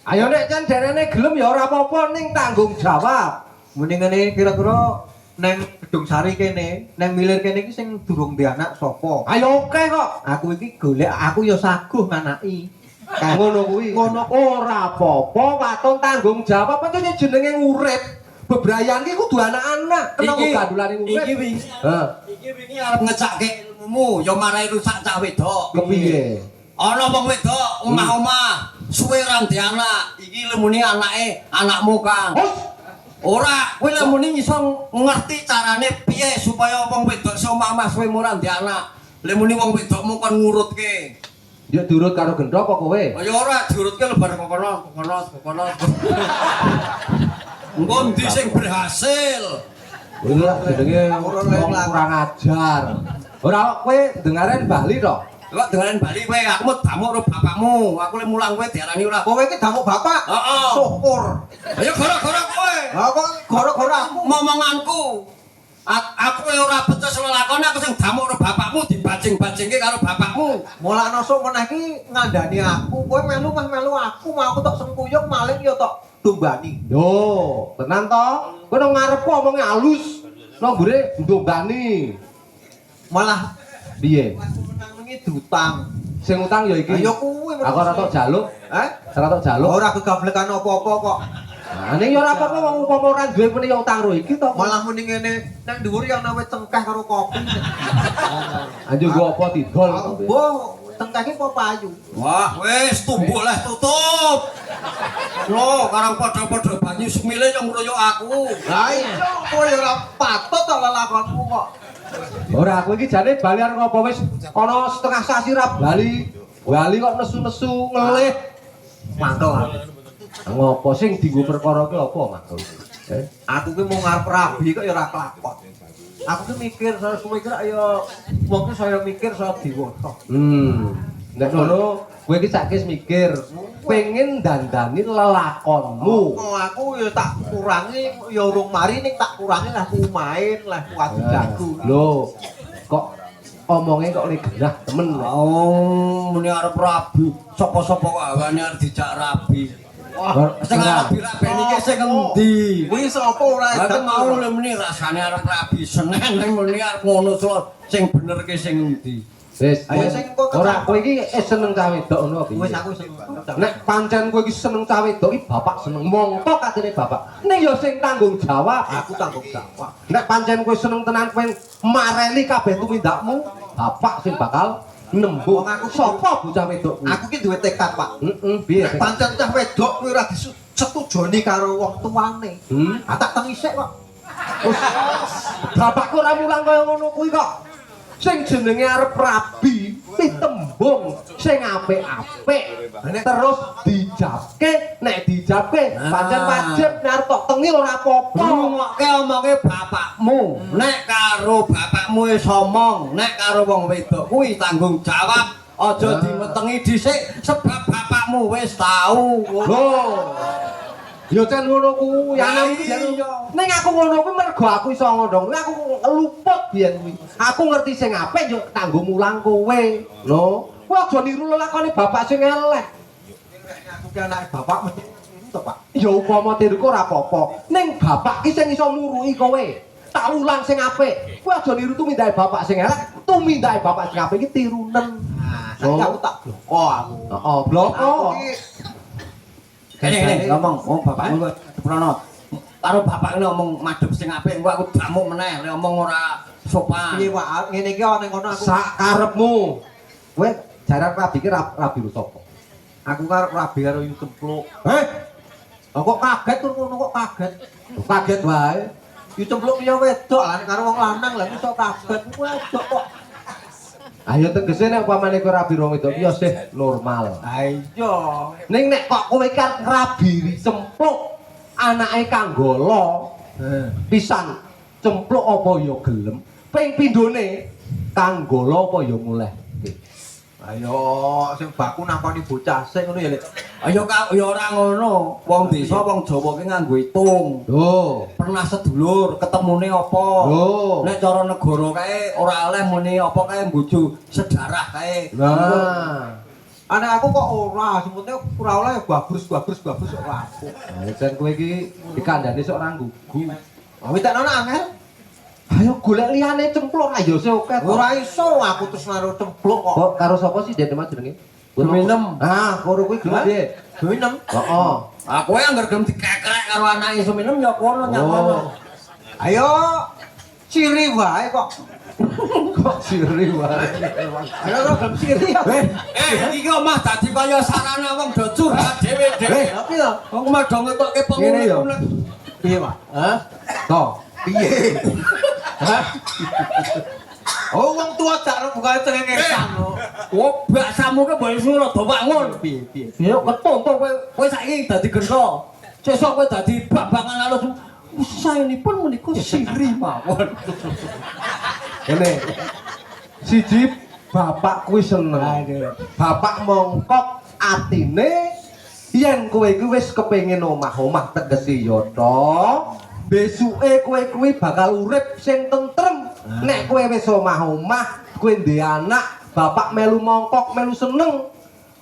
Ayo nek jan derene gelem ya ora apa-apa ning tanggung jawab. Mending ngene kira-kira neng Gedung Sari kene, neng Milir kene iki sing durung duwe anak sapa? Ayo oke kok. Aku iki golek aku ya saguh nganaki. Ngono kuwi. Ngono ora apa-apa, waton tanggung jawab pancen jenenge urip. Bebrayan ki kudu anak-anak. Kenapa gandulane urip? Iki wingi. Iki wingi arep ngecakke ilmumu ya marai rusak cah wedok. Kepiye? Ana wong wedok omah-omah suwe ra ndek anak. Iki lemune anakmu Kang. Ora, kowe lemune iso ngerti carane piye supaya wong wedok seomah-omah suwe ora ndek anak. Lemune wong wedokmu kon ngurutke. Ya durut karo gendho apa kowe? Ya ora diurutke lebar kono. Engko ndi sing berhasil? Kuwi lah jenenge wong kurang ajar. Ora kowe dengaren Bali to? Kok dengaran Bali kowe aku mau damuk karo bapakmu. Aku le mulang kowe diarani ora. Kowe iki damuk bapak. Heeh. Syukur. Ayo gara-gara kowe. Lah kok gara-gara aku Momonganku. Aku ora becus lelakon aku sing damuk karo bapakmu dibajing-bajingke karo bapakmu. mulak nosok meneh iki ngandani aku. Kowe melu aku mau aku tok sengkuyung maling ya tok tumbani. Yo, tenan to? Kowe nang ngarepku omonge halus. Nang mbure ndombani. Malah Piye? nang wingi diutang. Sing utang ya iki. Ayo kuwi. Aku ora tok jaluk. Ora tok jaluk. Ora gegablekan apa-apa kok. Nah, ning ya ora apa-apa wong upama ora duwe muni ya utang ro iki to. Malah muni ngene nang dhuwur ya ana wit cengkeh karo kopi. Anjir gua apa didol. Boh, cengkeh apa payu? Wah, wis tumbuk lah tutup. Loh, karang padha-padha banyu semile yang ngroyok aku. Lah iya, kowe ora patut to lelakonmu kok. Ora aku iki jane Bali arep ngopo wis ana setengah sasi ra Bali. Bali kok nesu-nesu ngelih. Mantel aku. Ngopo sing dienggo perkara ki apa maksud? Aku ki mau ngarep rabi kok ya ora kelakon. Aku ki mikir saya mikir ayo wong ki saya mikir saya dewasa. Nek ngono Kowe iki saiki mikir pengen dandani lelakonmu. Oh, aku ya tak kurangi ya urung mari ning tak kurangi lah ku main lah ku adu jago. Lho, kok omongnya kok genah temen. Oh, muni arep rabi. Sapa-sapa kok awane arep dijak rabi. Wah, sing arep dirabeni ki sing endi? Kuwi sapa ora Aku mau lho muni rasane arep rabi senen ning muni arep ngono sing bener ki sing endi? Wis, Ayo, sing kok ora kowe iki seneng cah wedok ngono piye? Wis aku sing Nek pancen kowe iki seneng cah wedok iki bapak seneng mongko katene bapak. Ning ya sing tanggung jawab. aku tanggung jawab. Nek pancen kowe seneng tenan kowe mareli kabeh tumindakmu, bapak sing bakal nembung. Wong aku Sapa bocah wedok kuwi? Aku ki duwe tekad, Pak. Piye? Pancen cah wedok kuwi ora disetujoni karo wong tuane. Tak tengisik kok. Bapakku ora mulang kaya ngono kuwi kok. Sing jenenge arep rabi, pitembung sing apik-apik. Terus dijabke, nek dijabke pancen wajib nek arep tok tengi ora apa-apa. Rungokke omonge bapakmu. Nek karo bapakmu wis omong, nek karo wong wedok kuwi tanggung jawab. Aja dimetengi dhisik sebab bapakmu wis tau. Lho. Ya can ngono kuwi, anak ning aku ngono kuwi mergo aku iso ngono. Aku luput biyen kuwi. Aku ngerti sing apik yo tanggung mulang kowe. Lho, kowe aja niru lelakone bapak sing elek. Aku ki anake bapak mesti entuk, Pak. Ya upama tiruku ora apa-apa. Ning bapak ki sing iso muruki kowe. Tak ulang sing apik. Kowe aja niru tumindahe bapak sing elek, tumindahe bapak sing apik iki tirunen. Nah, saiki aku tak bloko aku. Heeh, bloko. Aku ki Kene ngomong, oh bapakmu kok Prono. Karo bapakne ngomong madhep sing apik, engko aku damuk meneh, lek ngomong ora sopan. piye Pak, ngene iki ana ngono aku. Sak karepmu. Kowe jaran rabi ki rabi lu sapa? Aku karo rabi karo yu cempluk. Kok kaget tur ngono kok kaget. Kaget wae. Yu cempluk ya wedok lah nek karo wong lanang lah iso kaget wedok kok. Ayo tegese nek upamane kowe rabi rong wedok ya sih normal. Ha iya. Ning nek kok kowe kan rabi cempluk anake kanggala. Pisan cempluk apa ya gelem. Ping pindhone kanggala apa ya muleh. Ayo sing baku nakoni bocah sing ngono ya, Lek. Ayo ya ora ngono. Wong desa wong Jawa ki nganggo hitung. Lho, Pernah sedulur ketemune apa? lho. Nek cara negara kae ora oleh muni apa kae bojo sedarah kae. Nah, Anak aku kok ora, sementara ora oleh bagus ora aku. jan kowe iki dikandani sok ora nggugu. Witekno angel. Ayo golek liyane cempluk ayo sih oke. Ora iso aku terus naruh cempluk kok. Kok karo sapa sih Dek Mas jenenge? Geminem. Ah, karo kuwi gelem piye? Geminem. Heeh. Aku anggere gelem dikekrek karo anake seminem ya kono nyakono. Ayo ciri wae kok. Kok siri wae. Ayo kok gelem ciri ya. Iki omah dadi kaya sarana wong do curhat dhewe-dhewe. Tapi ya, Wong madho ngetokke Ngene ya. pengumuman. piye, Pak? Hah? Toh. Piye? Hah? Oh, wong tua cak buka cengengesan lho. Oh, baksamu ke boleh suruh rada wangun. Piye? Ya ketonton kowe saiki dadi gento. Sesuk kowe dadi bambangan alus. Usahanipun menika siri mawon. Ngene. Siji bapak kuwi seneng. Bapak mongkok atine yen kowe iki wis kepengin omah-omah tegese ya to. Besuke kowe kuwi bakal urip sing tentrem. Nek kowe wis omah-omah, kowe ndek anak, bapak melu mongkok, melu seneng.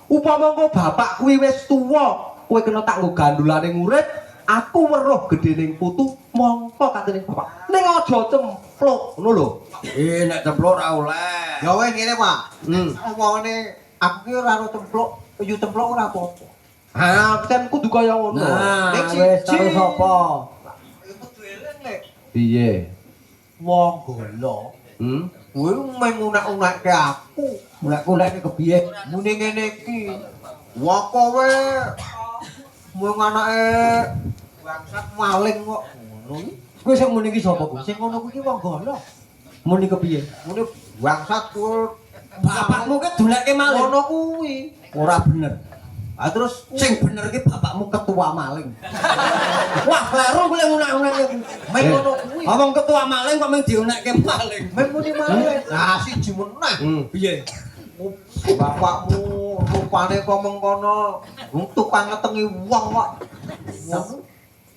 Upama kok bapak kuwi wis tuwa, kowe kena tak nggo gandulane urip, aku weruh gedening putu mongko katene bapak. Ning aja cempluk, ngono lho. Nek cempluk ora oleh. Ya weh ngene, Pak. Hmm. Omongane aku ki ora ro cempluk, yu cempluk ora apa-apa. Ah, kan kudu kaya ngono. Nah, Nek wis siji. karo sapa? Iku kudu eling, Lek. Piye? Wong golo. Kuwi mung unak-unakke aku. Mulek-mulek kepiye? Muni ngene iki. Wah kowe mung anake bangsat maling kok ngono iki. Kowe sing muni iki sapa ku? Sing ngono kuwi wong golo. Muni kepiye? Muni bangsat kuwi Bapakmu ke dolekke maling. ngono kuwi. Ora bener. Ah terus Sing bener ki bapakmu ketua maling. Wah, kleru kowe ngunak-unak iki. meng ngono kuwi. Ngomong ketua maling kok mung dionekke maling. Meng muni maling. Nah siji meneh. Piye? Bapakmu rupane kok mengkono wong tukang ngetengi wong kok.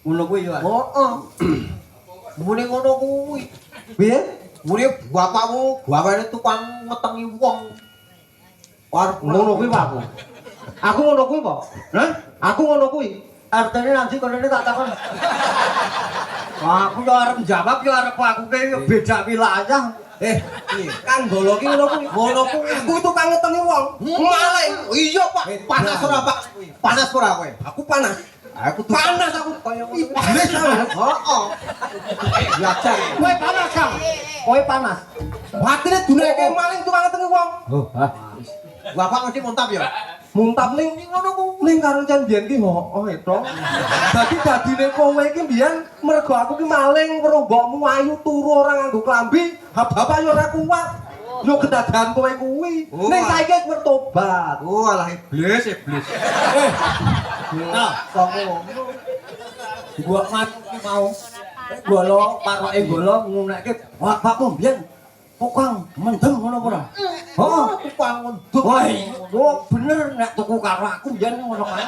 Ngono kuwi ya. Heeh. Mune ngono kuwi. Piye? Mune bapakmu gawane tukang ngetengi wong. Ngono kuwi Pak aku. Aku ngono kuwi kok. Hah? Aku ngono kuwi. Artine nanti kono tak takon. Wah, aku yo arep jawab yo arep aku ke beda wilayah. Kang Golo ki ngono kuwi. Ngono kuwi. Aku tukang ngetengi wong. Maling. Iya, Pak. Panas ora, Pak? Panas ora kowe? Aku panas. Aku Panas aku kaya ngono. iblis aku. Heeh. Belajar. Kowe panas, Kang. Kowe panas. Batine duneke maling tukang ngetengi wong. Bapak mesti muntap ya? Muntap ning ngono kuwi. Ning karo can biyen ki hooh to. Dadi dadine kowe iki biyen mergo aku ki maling karo mbokmu ayu turu ora nganggo klambi, bapak yo ora kuat. Yo kedadahan kowe kuwi. Ning saiki wis bertobat. Oh, alah iblis. Nah, Kok ngono? gua mati mau. Golo paroke golo ngunekke bapakku biyen tukang mendem ngono ora? Oh, tukang ngundut. Wah, yo bener nek tuku karo aku biyen ngono kae.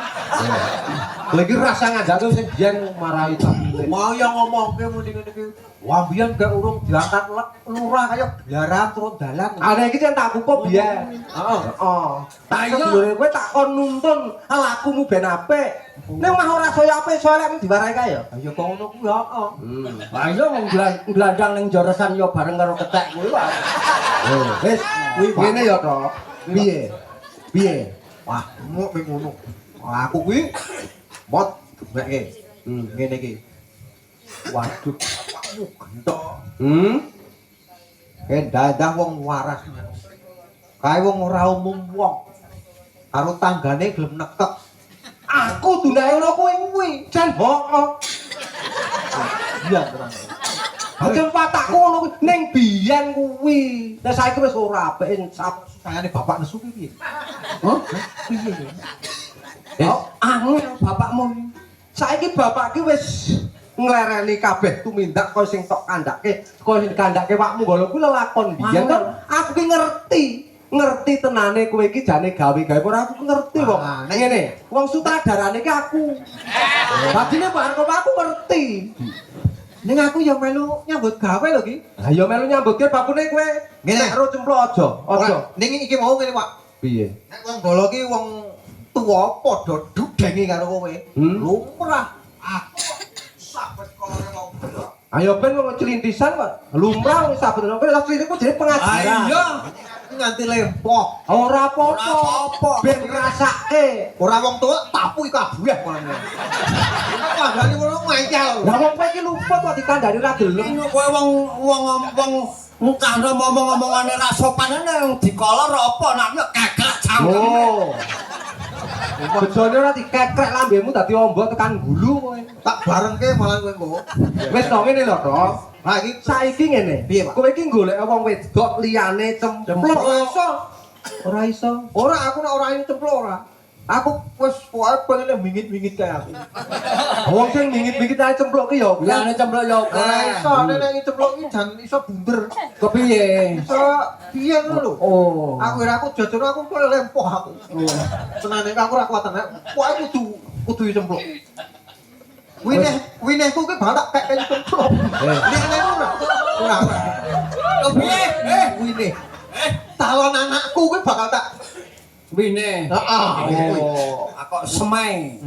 Lagi rasa ngajak sing biyen marahi tamile. Mau yang ngomongke muni ngene iki. Wah, biyen gak urung diangkat lurah kaya biaran turun dalan. Ada iki sing tak kukup biyen. Heeh. Heeh. Tak sedulure kowe tak kon nuntun lakumu ben apik. Ning mah ora saya apik soalnya diwarai kae ya. Ya kok ngono kuwi heeh. Lah iya wong glandang ning jorosan yo bareng karo ketek kuwi wae. Wis kuwi ngene ya to. Piye? Piye? Wah, mau ngono. Wah, aku kuwi mot mbeke. Ngene iki. Waduh, bapakmu gendok. Dadah wong waras. Kae wong ora umum wong. Karo tanggane gelem nekek. Aku dunake ngono kuwi. Jan hooh. Iya, terang. Aja patakku ngono kuwi ning biyen kuwi. Nek saiki wis ora apik insap. Kayane bapak nesu ki piye? Hah? Piye? Angel bapakmu. Saiki bapak ki wis nglereni kabeh tumindak kaya sing tok kandhake, kaya sing kandhake wakmu ngono kuwi lelakon biyen kan. Aku ki ngerti tenane kowe iki jane gawe-gawe ora aku ngerti wong. Ngene, wong sutradarane ki aku. Dadine Pak aku ngerti. Ning aku ya melu nyambut gawe lho ki. Lah ya melu nyambut gawe bakune kowe. Ngene. Nek ro cemplok aja. Ning iki mau ngene, Pak. Piye? Nek wong bolo ki wong tuwa padha dudengi karo kowe. Lumrah. Aku sabet kolore wong bolo. Ayo ben wong celintisan kok. Lumrah wis saben kowe lha celintku jare pengajian. Iya. Nganti lempok. Ora apa-apa. Ben ngrasake. Ora wong tuwa tapu kabeh kono. Padahal ngono ngajal. Lah wong kowe iki luput kok dikandani ra gelem. Kowe wong karo ngomong-ngomongane ra sopan nang dikolor apa nak kekrek jangkep. Oh. Bojone ora dikekrek lambemu dadi ombo tekan gulu kowe. Tak barengke malah kowe engko. Wis to ngene lho, To. Lah iki Saiki ngene. Piye, Pak? Kowe iki golek wong wedok liyane cemplok. ora iso. Ora iso. Ora aku nek ora ini cemplok ora. Aku wis pokoke pengen mingit-mingit kae aku. Wong sing mingit-mingit ae cemplok ki ya. Liyane cemplok yo Ora iso nek iki cemplok iki jan iso bunder. kepiye? Iso piye ngono lho. Oh. Aku ora aku jajur aku kok lempoh aku. Tenane aku ora kuat nek pokoke kudu cemplok. Winehku ki batak kek cemplok. Liyane ora. Ora. Kepiye? Wineh. Calon anakku ki bakal tak Wine. heeh. Oh, aku semai.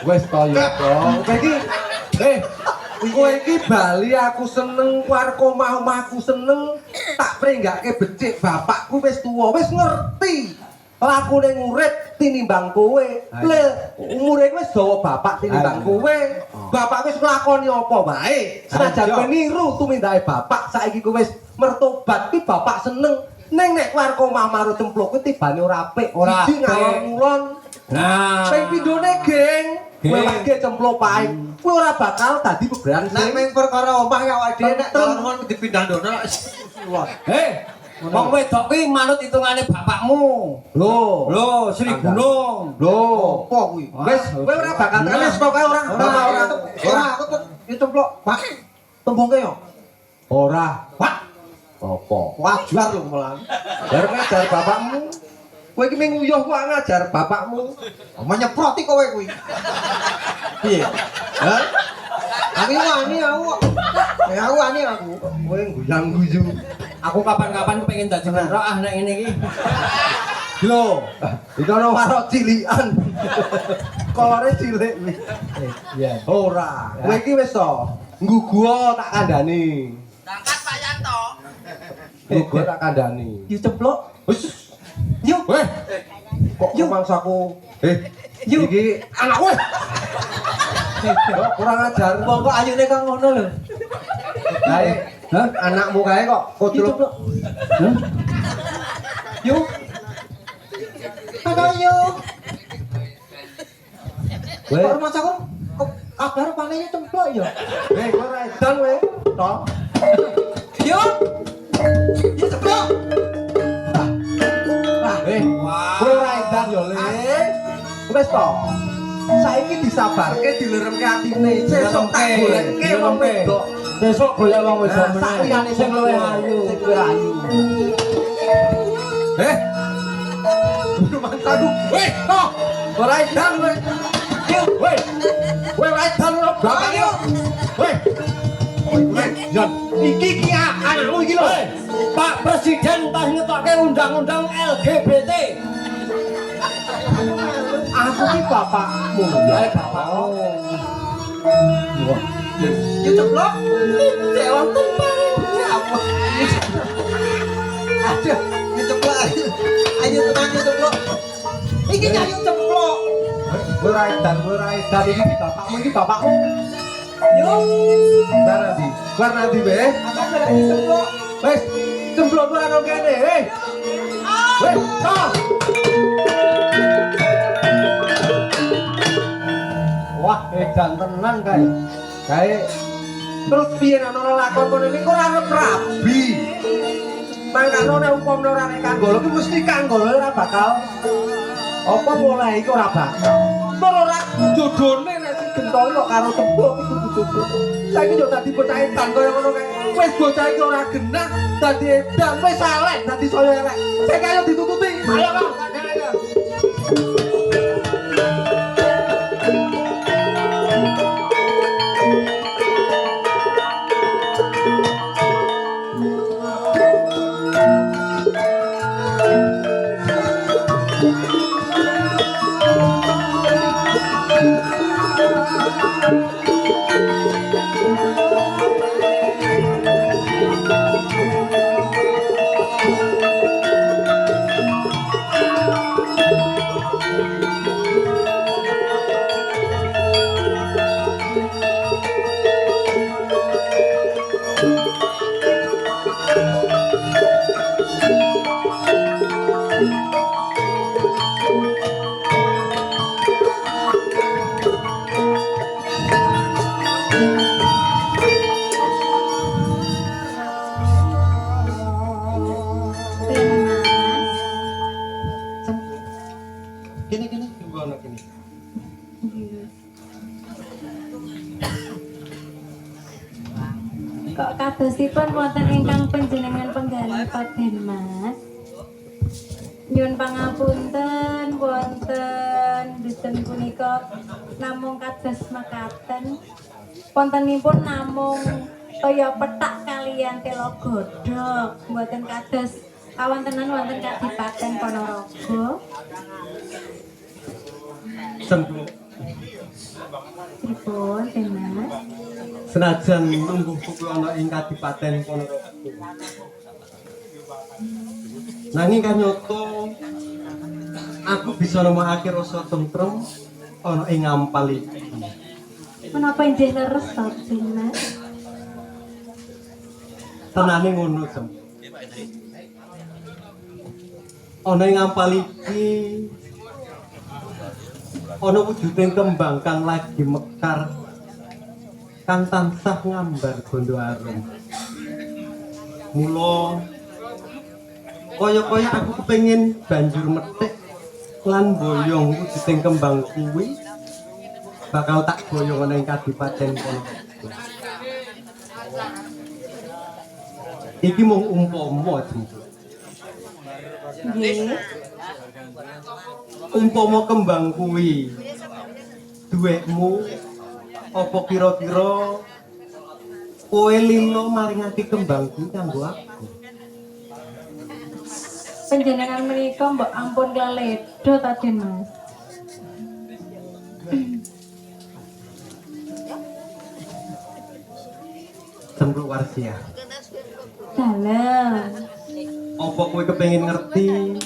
Wis to ya, To. Kowe iki kowe iki bali aku seneng karo omah-omahku seneng tak prenggake becik bapakku wis tuwa wis ngerti lakune ngurip tinimbang kowe. Le umure wis dawa bapak tinimbang kowe. Bapak wis nglakoni apa wae. Senajan kowe niru tumindake bapak saiki kowe wis mertobat ki bapak seneng. Ning nek karo omah maru cemplok kuwi tibane ora apik. Ora Siji apik. ngalor-ngulon. Nah. Ping pindhone geng. Kowe lagi cemplok pae. Kowe ora bakal dadi peberan Nek sing ming perkara omah ya awake dhewe nek calon dipindah ndono. Wong wedok kuwi manut hitungane bapakmu. Lho, Sri Gunung. lho. Apa kuwi? Wis kowe ora bakal tenis pokoke ora. Ora aku tuh cemplok, Pak. Tembungke yo. Ora. Pak. Apa? Wajar lho malah. Jar ngajar bapakmu. Kowe iki mung nguyuh kok ngajar bapakmu. Menyeproti kowe kuwi. Piye? Hah? Aku wani aku. Aku wani aku. Kowe guyang-guyu. Aku kapan-kapan pengen dadi roah nek ngene iki. Lho, iki ana warok cilikan. Kolore cilik kuwi. Iya. Ora, kowe iki wis to. Nggugu tak kandhani. Berangkat Pak Yanto. Nggugu tak kandhani. Yuk ceplok. Wis. Yuk. Weh. Kok mangsaku? Iki anak kowe. Kok kurang ajar. Kok ayune kok ngono lho. Kae, anakmu kae kok Yuk kocluk. ceplok. Yuk. Ayo. Kowe, Kok rumah aku kok kabar panene cemplok ya? kowe ora edan kowe. Tok. Yuk. Yuk cemplok. Kowe ora edan yo, Le. Wis to. Saiki disabarke dileremke atine. Sesuk tak goleke wong wedok. Besok golek wong wedok meneh. Sakliyane Sing luwih ayu. Sing luwih ayu. Mantaku. Weh, to. Ora edan kowe. Weh. Kowe ora edan lho, bapak yo. Weh. Weh, Jan. Iki anakmu iki lho. Pak Presiden pas ngetokke undang-undang LGBT. Aku ki bapakmu. Ya bapakmu. Yuk cemplok. Cek wonten bareng. Ya apa? Aduh, yuk cemplok. Ayo tenang yuk cemplok. Iki ayo cemplok. Kowe ora edan iki bapakmu. Yuk. Bar nanti be. Aku berani cemplok. Wes, cemplok ora nang kene, hei. Wes, to. Wah, edan tenan kae. Kae terus piye nek ana lakon kono iki kok ora arep rabi. Mangkane nek umpamane ora nek kanggolo ki mesti kanggolo ora bakal apa mulai iku ora bakal. Tur ora jodone nek si gentol kok karo tembok iku jodoh. Saiki yo dadi bocah edan kaya ngono kae. Wis bocah iki ora genah dadi edan wis elek dadi saya elek. Saiki ayo ditututi. Ayo Kang, ayo. Gini. Ngono kene. Kok kadosipun wonten ingkang panjenengan penggali Paden Mas. Nyuwun pangapunten wonten dusun punika namung kados makaten. Wontenipun namung toya petak kaliyan tela godhog, mboten kados kawontenan wonten Kadipaten Ponorogo. Semplok. Pripun, Den Mas? Senajan lungguh kuwi ana ing Kadipaten Ponorogo. Nanging kanyata aku bisa nemokake rasa tentrem ana ing Ampal iki. Menapa inggih leres to, Den Mas? Tenane ngono, Sem. Ana ing Ampal iki ana wujuding kembang kang lagi mekar kang tansah ngambar bondo arum. Mula kaya-kaya aku kepengin banjur metik lan boyong wujuding kembang kuwi bakal tak boyong ana ing Kadipaten Ponorogo. iki mung umpama Jempluk. Nggih. Umpama kembang kuwi duwekmu apa kira-kira kowe lilo maringake kembang kuwi kanggo aku? Panjenengan menika mbok ampun kleledo ta Den Mas. Jempluk Warsia. Dalem. Apa kowe kepengin ngerti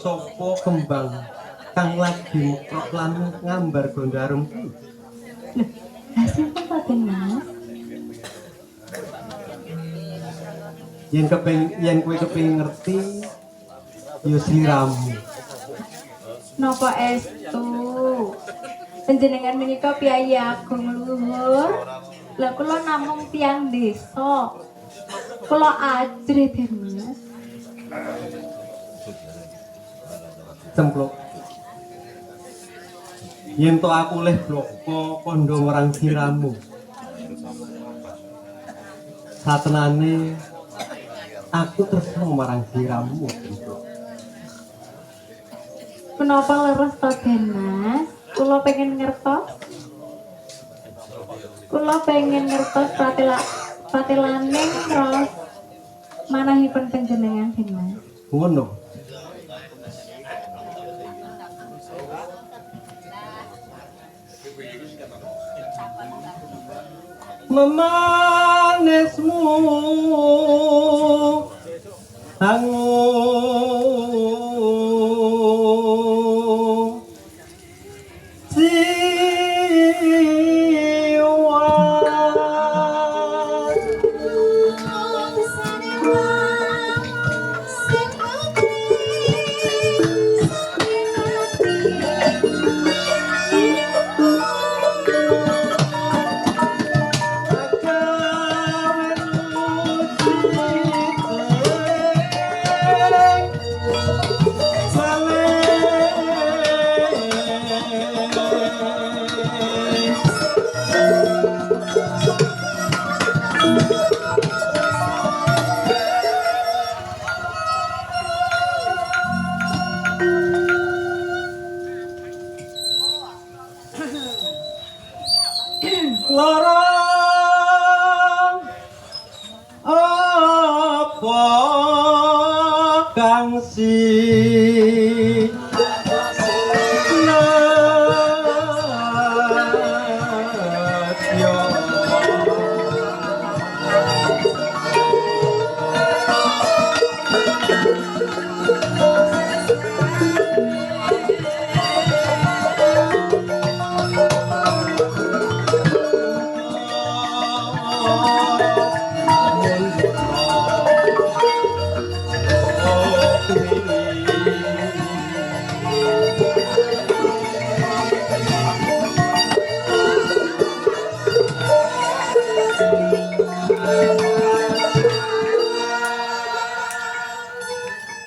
sapa kembang kang lagi mekrok lan ngambar gondarum kuwi? Hasil apa Den Mas? Yen kowe kepengin ngerti ya sliramu. Napa estu? Panjenengan menika piyayi agung luhur. Lah kula namung tiyang desa. Kula ajrih Den Mas. Cempluk. Yen to aku leh bloko kandha marang siramu. Satenane aku tresna marang siramu. Cempluk. Menapa leres to Den Mas? Kula pengen ngertos. Kula pengen ngertos pratilaning ros manahipun panjenengan Den Mas. Ngono. Memanismu hangu jiwa larang apa kang si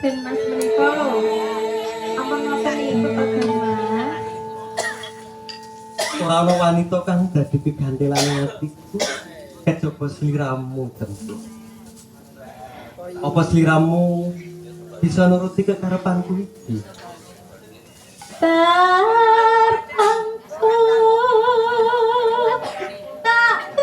Den Mas menika lho. Ampun ngoten niku to Den Mas. ora ana wanita kang dadi pigantelane atiku kejaba sliramu Cempluk. Apa sliramu bisa nuruti kekarepanku iki? Terangku tak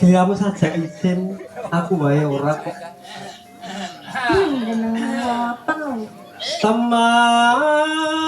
Diamu saja izin, aku wae ora kok. Jeneng ngoten lho. Teman